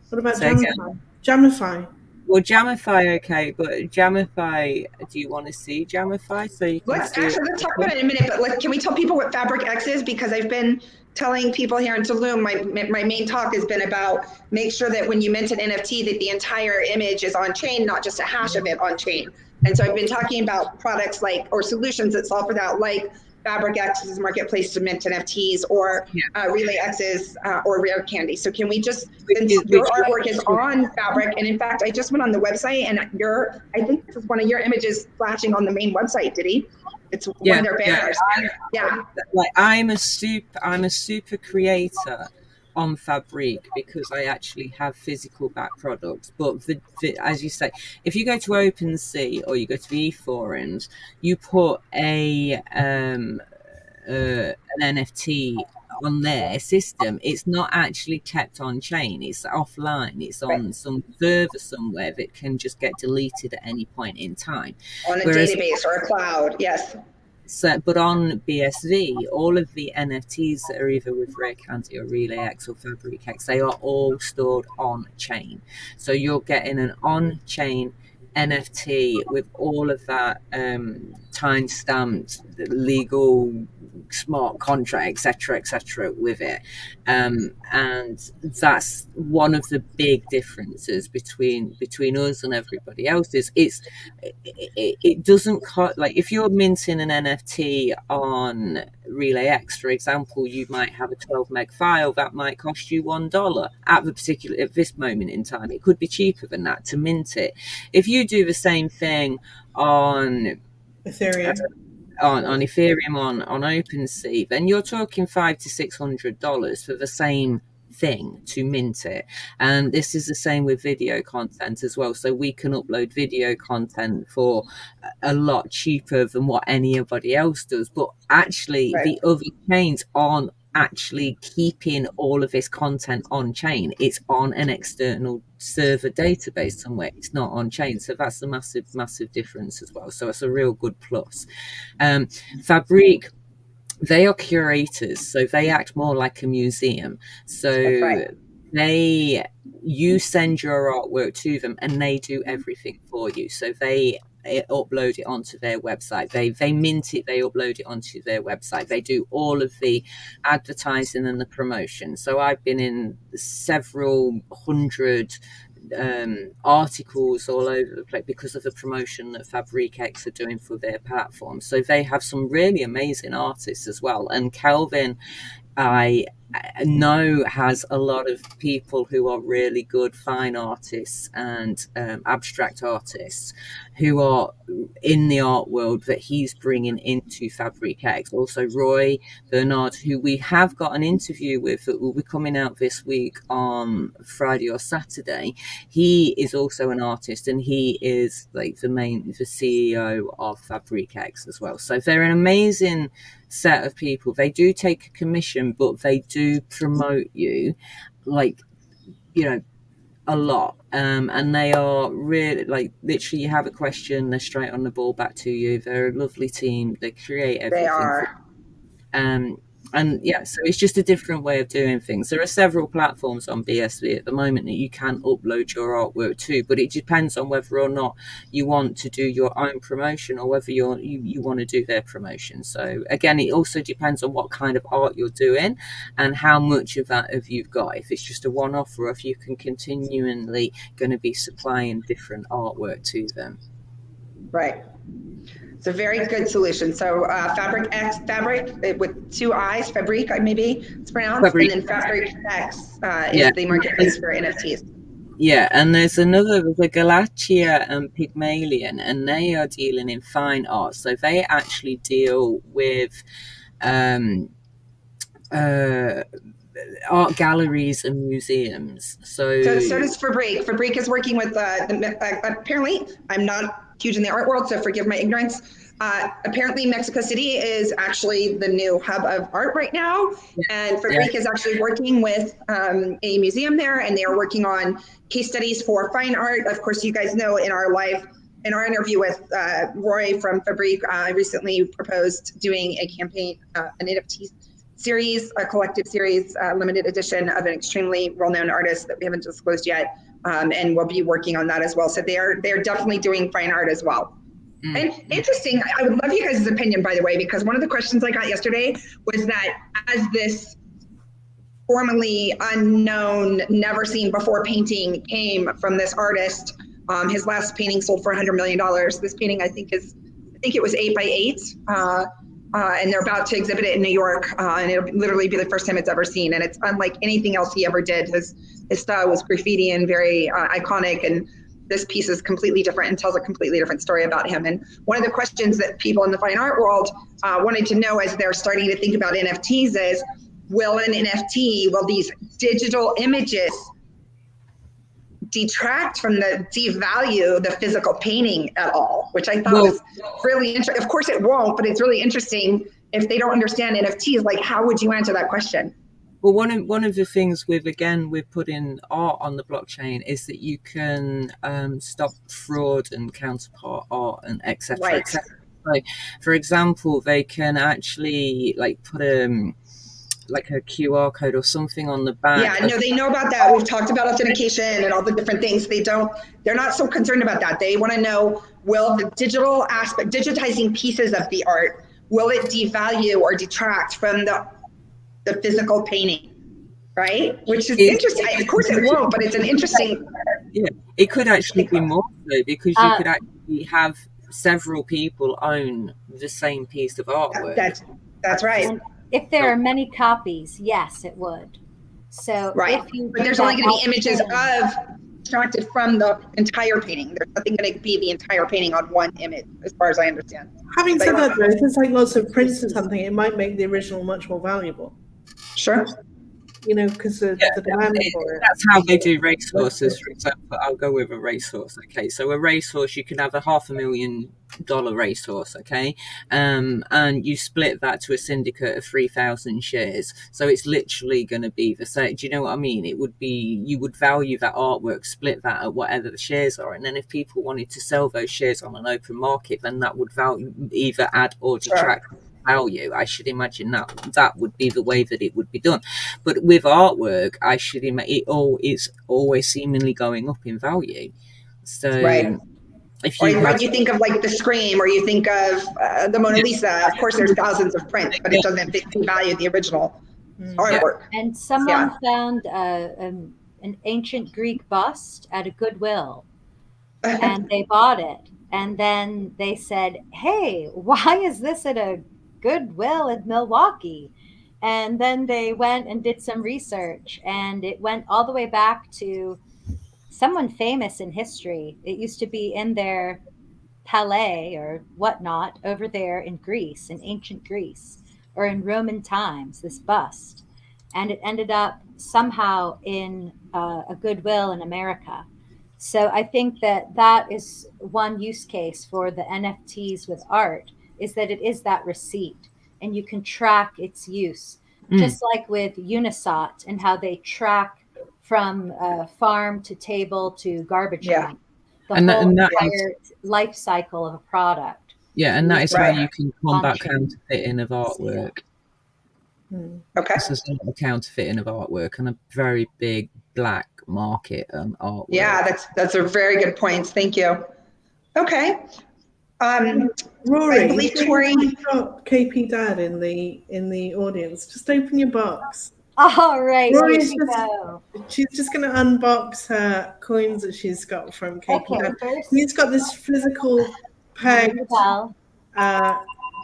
What about Jamify? Jamify. Well, Jamify, okay, but Jamify, do you want to see Jamify? So you can let's talk about it in a minute, but can we tell people what Fabric X is? Because I've been telling people here in Tulum, my main talk has been about make sure that when you mint an NFT that the entire image is on chain, not just a hash of it on chain. And so I've been talking about products like, or solutions that solve for that, like Fabric X's marketplace to mint NFTs, or Relay X's or Rare Candy. So can we just, your artwork is on Fabric, and in fact, I just went on the website and I think this is one of your images flashing on the main website, Diddy. It's one of their banners. Yeah. Like I'm a super creator on Fabric because I actually have physical back products. But as you say, if you go to OpenSea or you go to the eForums, you put an NFT on their system, it's not actually kept on chain, it's offline, it's on some server somewhere that can just get deleted at any point in time. On a database or a cloud, yes. So, but on BSV, all of the NFTs that are either with Rare Candy or Relay X or Fabric X, they are all stored on chain. So you're getting an on-chain NFT with all of that time-stamped legal smart contract, etc., with it, and that's one of the big differences between us and everybody else. Is it doesn't cut, like if you're minting an NFT on Relay X, for example, you might have a 12 meg file that might cost you $1 at this moment in time. It could be cheaper than that to mint it. If you do the same thing on Ethereum, on Ethereum on OpenSea, then you're talking $500 to $600 for the same thing to mint it. And this is the same with video content as well. So we can upload video content for a lot cheaper than what anybody else does. But actually, the other chains aren't actually keeping all of this content on chain. It's on an external server database somewhere. It's not on chain. So that's a massive difference as well. So it's a real good plus. Fabric, they are curators, so they act more like a museum. So you send your artwork to them and they do everything for you. So they upload it onto their website, they mint it, they upload it onto their website, they do all of the advertising and the promotion. So I've been in several hundred articles all over the place because of the promotion that Fabric X are doing for their platform. So they have some really amazing artists as well. And Kelvin, I No has a lot of people who are really good fine artists and abstract artists who are in the art world that he's bringing into Fabric X. Also Roy Bernard, who we have got an interview with that will be coming out this week on Friday or Saturday. He is also an artist, and he is like the CEO of Fabric X as well. So they're an amazing set of people. They do take a commission, but they do promote you, like, you know, a lot. And they are really, like, literally, you have a question, they're straight on the ball back to you. They're a lovely team. They create everything. They are. And yeah, so it's just a different way of doing things. There are several platforms on BSV at the moment that you can upload your artwork to, but it depends on whether or not you want to do your own promotion or whether you want to do their promotion. So again, it also depends on what kind of art you're doing and how much of that have you got. If it's just a one-off, or if you can continually going to be supplying different artwork to them. Right. It's a very good solution. So Fabric with 2 I's, Fabric maybe it's pronounced, and then Fabric X is the marketplace for NFTs. Yeah, and there's the Galatia and Pygmalion, and they are dealing in fine art. So they actually deal with art galleries and museums. So does Fabric. Fabric is working with apparently, I'm not huge in the art world, so forgive my ignorance. Apparently Mexico City is actually the new hub of art right now. And Fabric is actually working with a museum there, and they are working on case studies for fine art. Of course, you guys know in our interview with Rory from Fabric, I recently proposed doing a campaign, an NFT series, a collective series, limited edition of an extremely well-known artist that we haven't disclosed yet. And we'll be working on that as well. So they're definitely doing fine art as well. And interesting, I would love you guys' opinion, by the way, because one of the questions I got yesterday was that as this formerly unknown, never seen before painting came from this artist, his last painting sold for $100 million. This painting, I think it was 8x8. And they're about to exhibit it in New York, and it'll literally be the first time it's ever seen. And it's unlike anything else he ever did. His style was graffiti and very iconic, and this piece is completely different and tells a completely different story about him. And one of the questions that people in the fine art world wanted to know as they're starting to think about NFTs is, will these digital images detract from devalue the physical painting at all, which I thought was really interesting. Of course it won't, but it's really interesting if they don't understand NFTs, like how would you answer that question? Well, one of the things with putting art on the blockchain is that you can stop fraud and counterpart art and etc. Right. Et cetera. So, for example, they can actually like put like a QR code or something on the back. Yeah, no, they know about that. We've talked about authentication and all the different things. They're not so concerned about that. They want to know, will the digital aspect, digitizing pieces of the art, will it devalue or detract from the physical painting, right? Which is interesting. Of course it won't, but it's an interesting. Yeah, it could actually be more so, because you could actually have several people own the same piece of artwork. That's right. And if there are many copies, yes, it would. So right, but there's only going to be images of extracted from the entire painting. There's nothing going to be the entire painting on one image, as far as I understand. Having said that, though, if there's like lots of prints or something, it might make the original much more valuable. Sure. You know, because the demand for it. That's how they do racehorses, for example. I'll go with a racehorse, okay? So a racehorse, you can have a $500,000 racehorse, okay? And you split that to a syndicate of 3,000 shares. So it's literally going to be the same. Do you know what I mean? It would be, you would value that artwork, split that at whatever the shares are. And then if people wanted to sell those shares on an open market, then that would either add or detract. Sure. Value. I should imagine that would be the way that it would be done. But with artwork, I should imagine it's always seemingly going up in value. So right. If you think of like the Scream, or you think of the Mona Lisa, of course there's thousands of prints, but it doesn't value the original artwork. And someone found an ancient Greek bust at a Goodwill, and they bought it. And then they said, hey, why is this at a Goodwill in Milwaukee? And then they went and did some research, and it went all the way back to someone famous in history. It used to be in their palais or whatnot over there in Greece, in ancient Greece, or in Roman times, this bust. And it ended up somehow in a Goodwill in America. So I think that that is one use case for the NFTs with art, is that it is that receipt and you can track its use. Just like with Unisat and how they track from farm to table to garbage dump, the whole entire life cycle of a product. Yeah, and that is how you can combat counterfeiting of artwork. Okay. This is a counterfeiting of artwork and a very big black market artwork. Yeah, that's a very good point. Thank you. Okay. Rory, I believe Tori got KP Dad in the audience. Just open your box. All right. Rory's she's just going to unbox her coins that she's got from KP Dad. He's got this physical pegged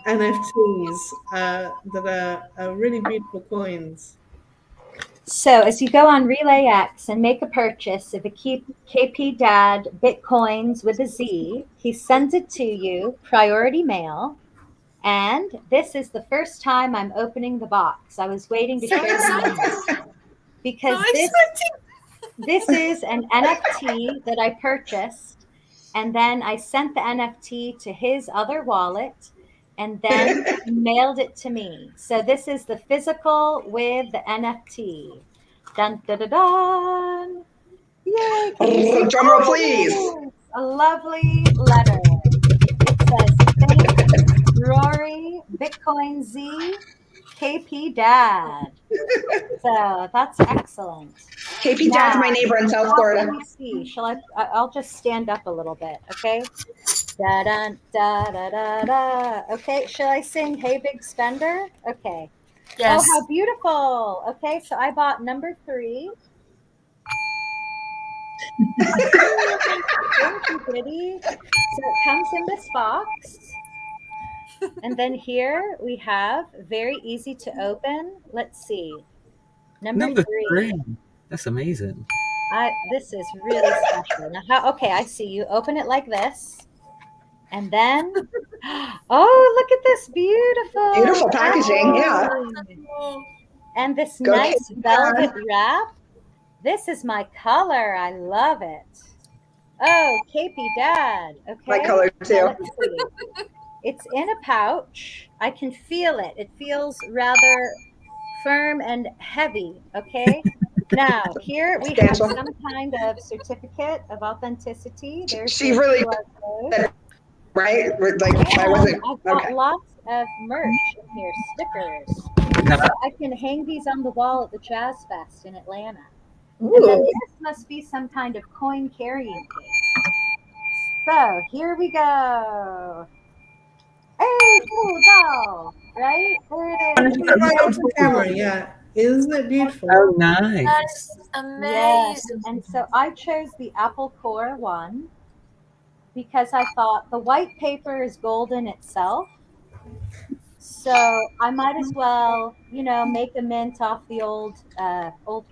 NFTs that are really beautiful coins. So as you go on RelayX and make a purchase of a KP Dad Bitcoins with a Z, he sends it to you, priority mail. And this is the first time I'm opening the box. I was waiting to show you because this is an NFT that I purchased, and then I sent the NFT to his other wallet and then mailed it to me. So this is the physical with the NFT. Dun, dun, dun, dun. Yay! Drum roll, please. A lovely letter. It says, thanks, Rory, Bitcoin Z, KP Dad. So that's excellent. KP Dad's my neighbor in South Florida. Let me see. I'll just stand up a little bit, okay? Da da da da da da. Okay, shall I sing "Hey Big Spender"? Okay. Yes. Oh, how beautiful. Okay, so I bought number 3. Thank you, Diddy. So it comes in this box. And then here we have very easy to open. Let's see. Number 3. That's amazing. This is really special. Now, okay, I see. You open it like this. And then, oh, look at this beautiful packaging. Yeah. And this nice velvet wrap. This is my color. I love it. Oh, KP Dad. Okay. My color too. It's in a pouch. I can feel it. It feels rather firm and heavy. Okay. Now, here we have some kind of certificate of authenticity. There's she really right? Like I wasn't. I've got lots of merch in here, stickers. So I can hang these on the wall at the Jazz Fest in Atlanta. Ooh. And then this must be some kind of coin carrying case. So here we go. Hey, cool doll, right? There it is. Right onto the camera, yeah. Isn't it beautiful? Oh, nice. That's amazing. Yes. And so I chose the Apple Core one because I thought the white paper is golden itself. So I might as well, make a mint off the old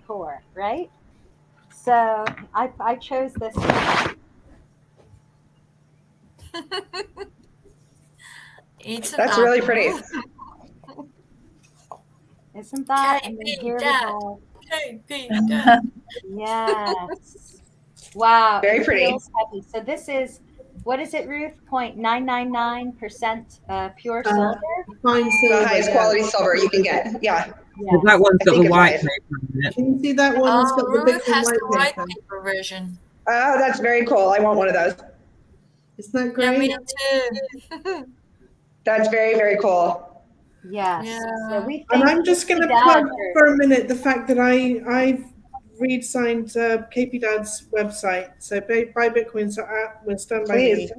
core, right? So I chose this one. That's really pretty. Isn't that? And then here we go. Yes. Wow. Very pretty. Feels heavy. So this is, what is it, Ruth? 0.999% pure silver. The highest quality silver you can get. Yeah. Well, that one's got the white paper in it. Can you see that one? It's got the Ruth has big the white paper. paper version. Oh, that's very cool. I want one of those. Isn't that great? Yeah, me too. That's very, very cool. Yes. Yeah. So we And I'm just going to plug for a minute the fact that I've re-signed KP Dad's website. So buy Bitcoin. So we're stand by me.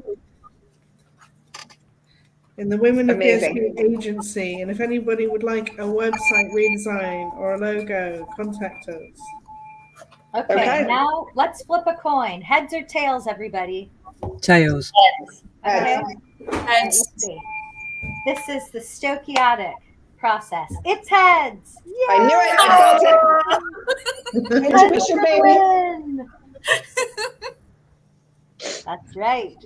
In the Women of BSV agency. And if anybody would like a website redesign or a logo, contact us. Okay. Now let's flip a coin. Heads or tails, everybody? Tails. Okay. Heads. Let's see. This is the Stokiotic process. It's heads. Yay! I knew it. I felt it. Intuition, baby. That's right.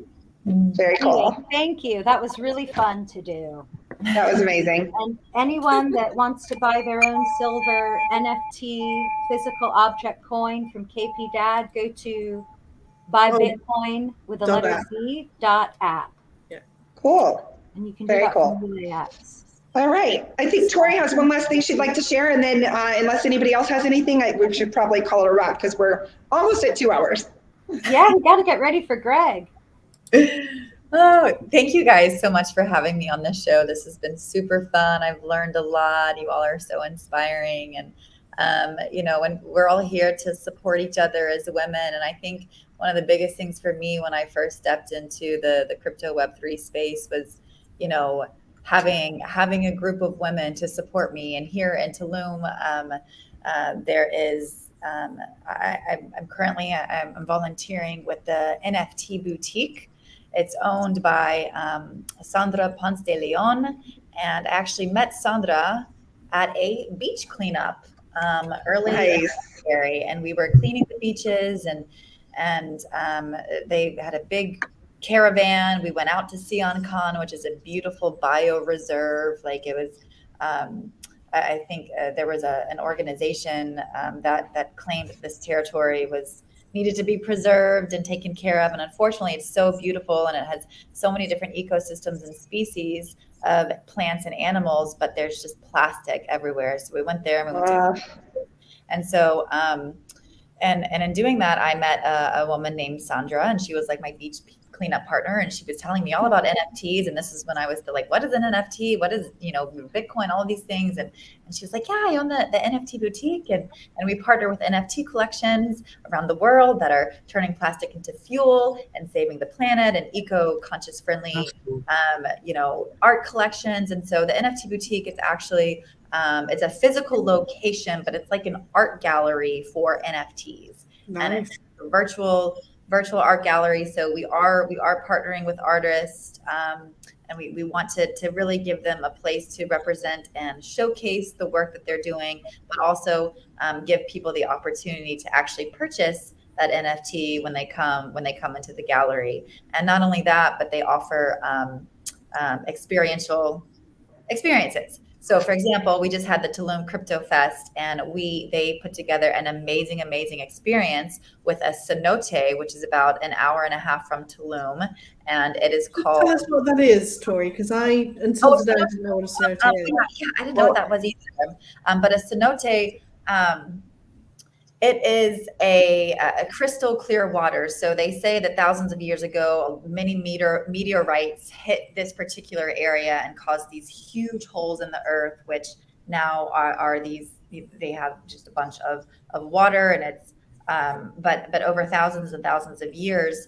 Very cool. Anyway, thank you. That was really fun to do. That was amazing. And anyone that wants to buy their own silver NFT physical object coin from KP Dad, go to buybitcoin with a letter Z.app. Yeah. Cool. And you can do Very that cool. from the apps. All right. I think Tori has one last thing she'd like to share. And then unless anybody else has anything, we should probably call it a wrap because we're almost at 2 hours. Yeah, we got to get ready for Greg. Oh, thank you guys so much for having me on this show. This has been super fun. I've learned a lot. You all are so inspiring. And, and we're all here to support each other as women. And I think one of the biggest things for me when I first stepped into the crypto Web3 space was, having a group of women to support me. And here in Tulum, there is, I'm volunteering with the NFT boutique. It's owned by Sandra Ponce de Leon, and I actually met Sandra at a beach cleanup early in February, and we were cleaning the beaches, and they had a big caravan. We went out to Sioncon, which is a beautiful bioreserve. Like it was, I think there was an organization that claimed that this territory needed to be preserved and taken care of. And unfortunately, it's so beautiful and it has so many different ecosystems and species of plants and animals, but there's just plastic everywhere. So we went there and we went and so, and in doing that, I met a woman named Sandra, and she was like my beach cleanup partner, and she was telling me all about NFTs. And this is when I was like, what is an NFT? What is, Bitcoin, all of these things. And she was like, yeah, I own the NFT boutique. And we partner with NFT collections around the world that are turning plastic into fuel and saving the planet, and eco-conscious friendly, art collections. And so the NFT boutique is actually, it's a physical location, but it's like an art gallery for NFTs. Nice. And it's a virtual art gallery. So we are partnering with artists, and we want to really give them a place to represent and showcase the work that they're doing, but also give people the opportunity to actually purchase that NFT when they come into the gallery. And not only that, but they offer experiential experiences. So, for example, we just had the Tulum Crypto Fest, and they put together an amazing experience with a cenote, which is about an hour and a half from Tulum, and it is called. Tell us what that is, Tori, because until today I didn't know what a cenote is. Yeah, I didn't know what that was either. But a cenote, it is a crystal clear water. So they say that thousands of years ago, many meteorites hit this particular area and caused these huge holes in the earth, which now are these. They have just a bunch of water, and it's but over thousands and thousands of years.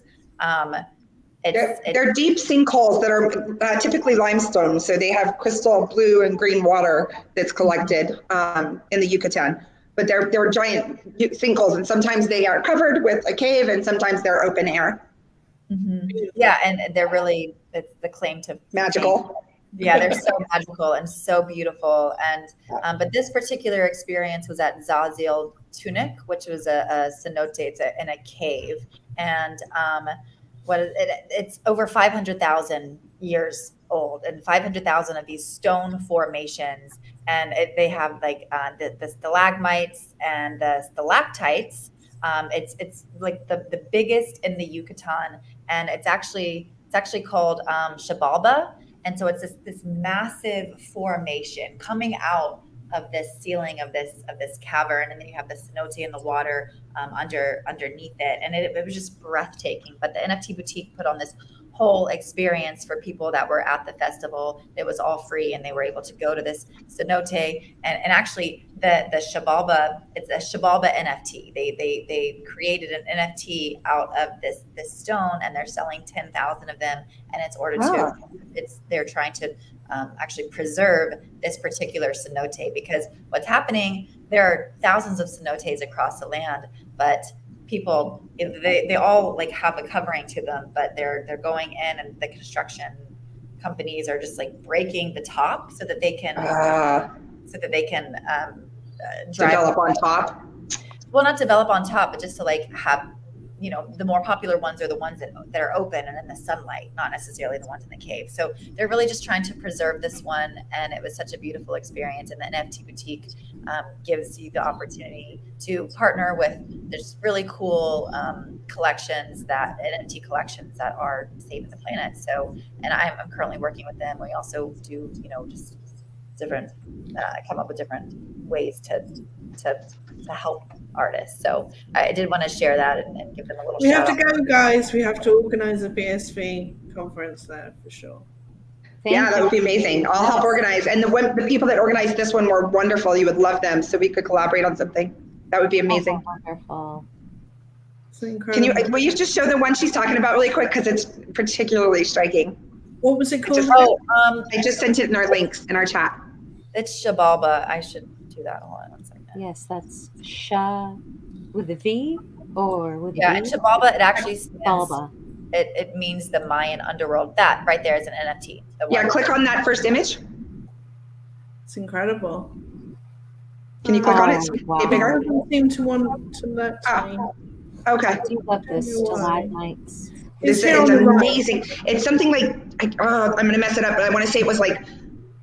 They're deep sinkholes that are typically limestone. So they have crystal blue and green water that's collected in the Yucatan. But they're giant sinkholes, and sometimes they are covered with a cave, and sometimes they're open air. Mm-hmm. Yeah, and they're really, it's the claim to magical. Yeah, they're so magical and so beautiful. And but this particular experience was at Zazil Tunic, which was a cenote. It's in a cave, and it's over 500,000 years old, and 500,000 of these stone formations. And they have like the stalagmites and the stalactites. It's like the biggest in the Yucatan, and it's actually called Xibalba. And so it's this massive formation coming out of this ceiling of this cavern, and then you have the cenote in the water underneath it, and it was just breathtaking. But the NFT boutique put on this whole experience for people that were at the festival. It was all free, and they were able to go to this cenote, and actually the Xibalba, it's a Xibalba NFT. They created an NFT out of this stone, and they're selling 10,000 of them, and they're trying to actually preserve this particular cenote, because what's happening, there are thousands of cenotes across the land, but people, they all like have a covering to them, but they're going in, and the construction companies are just like breaking the top so that they can drive develop on top. Well, not develop on top, but just to like have, you know, the more popular ones are the ones that are open and in the sunlight, not necessarily the ones in the cave. So they're really just trying to preserve this one. And it was such a beautiful experience. And the NFT boutique gives you the opportunity to partner with this really cool collections NFT collections that are saving the planet. So, and I'm currently working with them. We also do, you know, just different, come up with different ways to help artists. So I did want to share that and give them a little shout out. We have to go, guys. We have to organize a BSV conference there for sure. That would be amazing. I'll help organize. And the people that organized this one were wonderful. You would love them. So we could collaborate on something. That would be amazing. Oh, wonderful. Will you just show the one she's talking about really quick? Because it's particularly striking. What was it called? I just sent it in our links in our chat. It's Shabalba. I should do that. Hold on one second. Yes, that's Sha with a V or with a V? And Shabalba, it actually stands, Balba. It means the Mayan underworld. That right there is an NFT. Click on that first image. It's incredible. Can you click on it? Wow. I don't seem to want to let me. Okay. I do love this stalagmites. It's amazing. It's something like, I'm going to mess it up, but I want to say it was like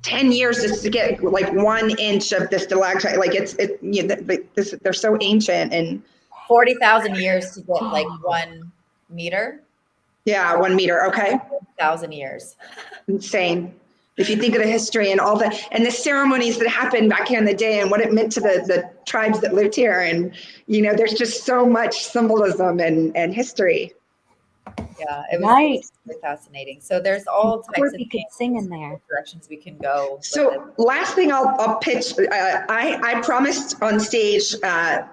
10 years just to get like 1 inch of this stalactite. Like they're so ancient, and 40,000 years to get like 1 meter. Yeah, 1 meter. Okay. 1,000 years. Insane. If you think of the history and all that, and the ceremonies that happened back in the day and what it meant to the tribes that lived here. And, you know, there's just so much symbolism and history. Yeah, it was really fascinating. So there's all types Korppi of could sing in there. directions we can go. So last thing I'll pitch, I promised on stage, I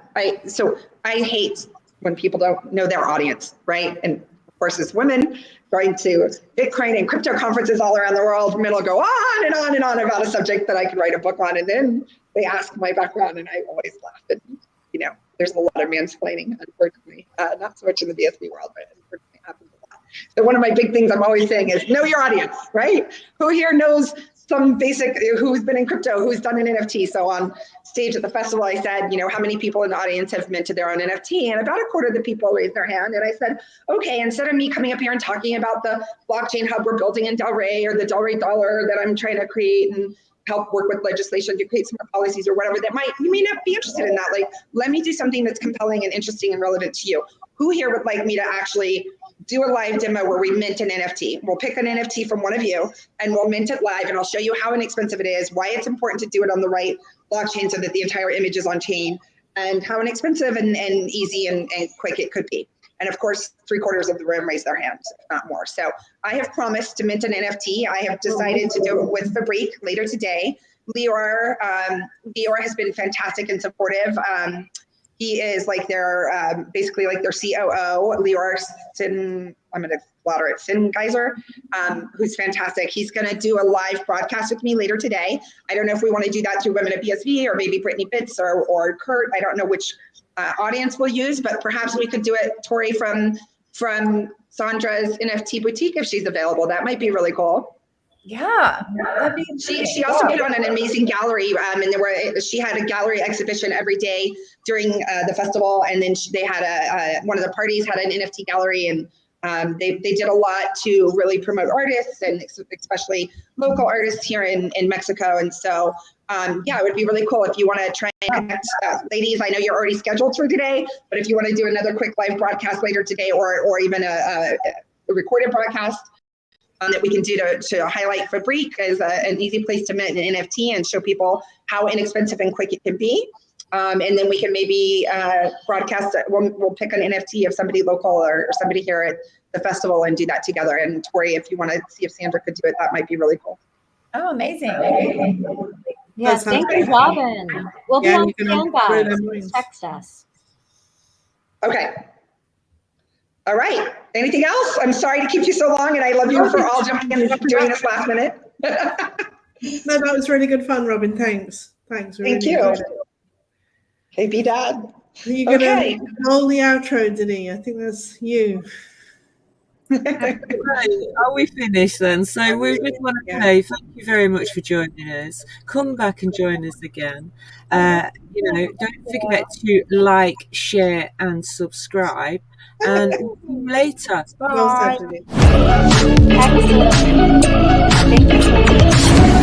hate when people don't know their audience, right? And of course, as women going to Bitcoin and crypto conferences all around the world, men will go on and on and on about a subject that I could write a book on. And then they ask my background and I always laugh. And, you know, there's a lot of mansplaining, unfortunately, not so much in the BSV world, but unfortunately it happens a lot. So one of my big things I'm always saying is know your audience, right? Who here knows some basic, who's been in crypto, who's done an NFT? So on stage at the festival, I said, you know, how many people in the audience have minted their own NFT? And about a quarter of the people raised their hand. And I said, okay, instead of me coming up here and talking about the blockchain hub we're building in Delray or the Delray dollar that I'm trying to create and help work with legislation to create some more policies or whatever that you may not be interested in that. Like, let me do something that's compelling and interesting and relevant to you. Who here would like me to actually do a live demo where we mint an NFT? We'll pick an NFT from one of you and we'll mint it live, and I'll show you how inexpensive it is, why it's important to do it on the right blockchain so that the entire image is on chain, and how inexpensive and easy and quick it could be. And of course, 3/4 of the room raised their hands, if not more. So I have promised to mint an NFT. I have decided to do it with Fabrique later today. Lior has been fantastic and supportive. He is like their, basically like their COO, Lior Sin, I'm going to slaughter it, Sin Geyser, who's fantastic. He's going to do a live broadcast with me later today. I don't know if we want to do that through Women of BSV or maybe Brittany Bits or Kurt. I don't know which audience we'll use, but perhaps we could do it, Tori, from Sandra's NFT boutique if she's available. That might be really cool. Yeah, she also put on an amazing gallery, and she had a gallery exhibition every day during the festival, and then they had one of the parties had an NFT gallery, and they did a lot to really promote artists and especially local artists here in Mexico. And so yeah, it would be really cool if you want to try and connect, ladies. I know you're already scheduled for today, but if you want to do another quick live broadcast later today, or even a recorded broadcast that we can do to highlight Fabrique as an easy place to mint an NFT and show people how inexpensive and quick it can be. And then we can maybe broadcast, we'll pick an NFT of somebody local or somebody here at the festival and do that together. And Tori, if you want to see if Sandra could do it, that might be really cool. Oh, amazing. Yes, thank you, Robin. We'll be on standby. Please text us. Okay. All right. Anything else? I'm sorry to keep you so long, and I love you for all jumping in and doing this last minute. No, that was really good fun, Robin. Thanks. Thank you. Hey, B-Dad. Are you going to roll the outro, Diddy? I think that's you. Right, are we finished then? So we just want to say thank you very much for joining us. Come back and join us again. Don't forget to like, share, and subscribe. And we'll see you later. Bye. Excellent. Thank you so much.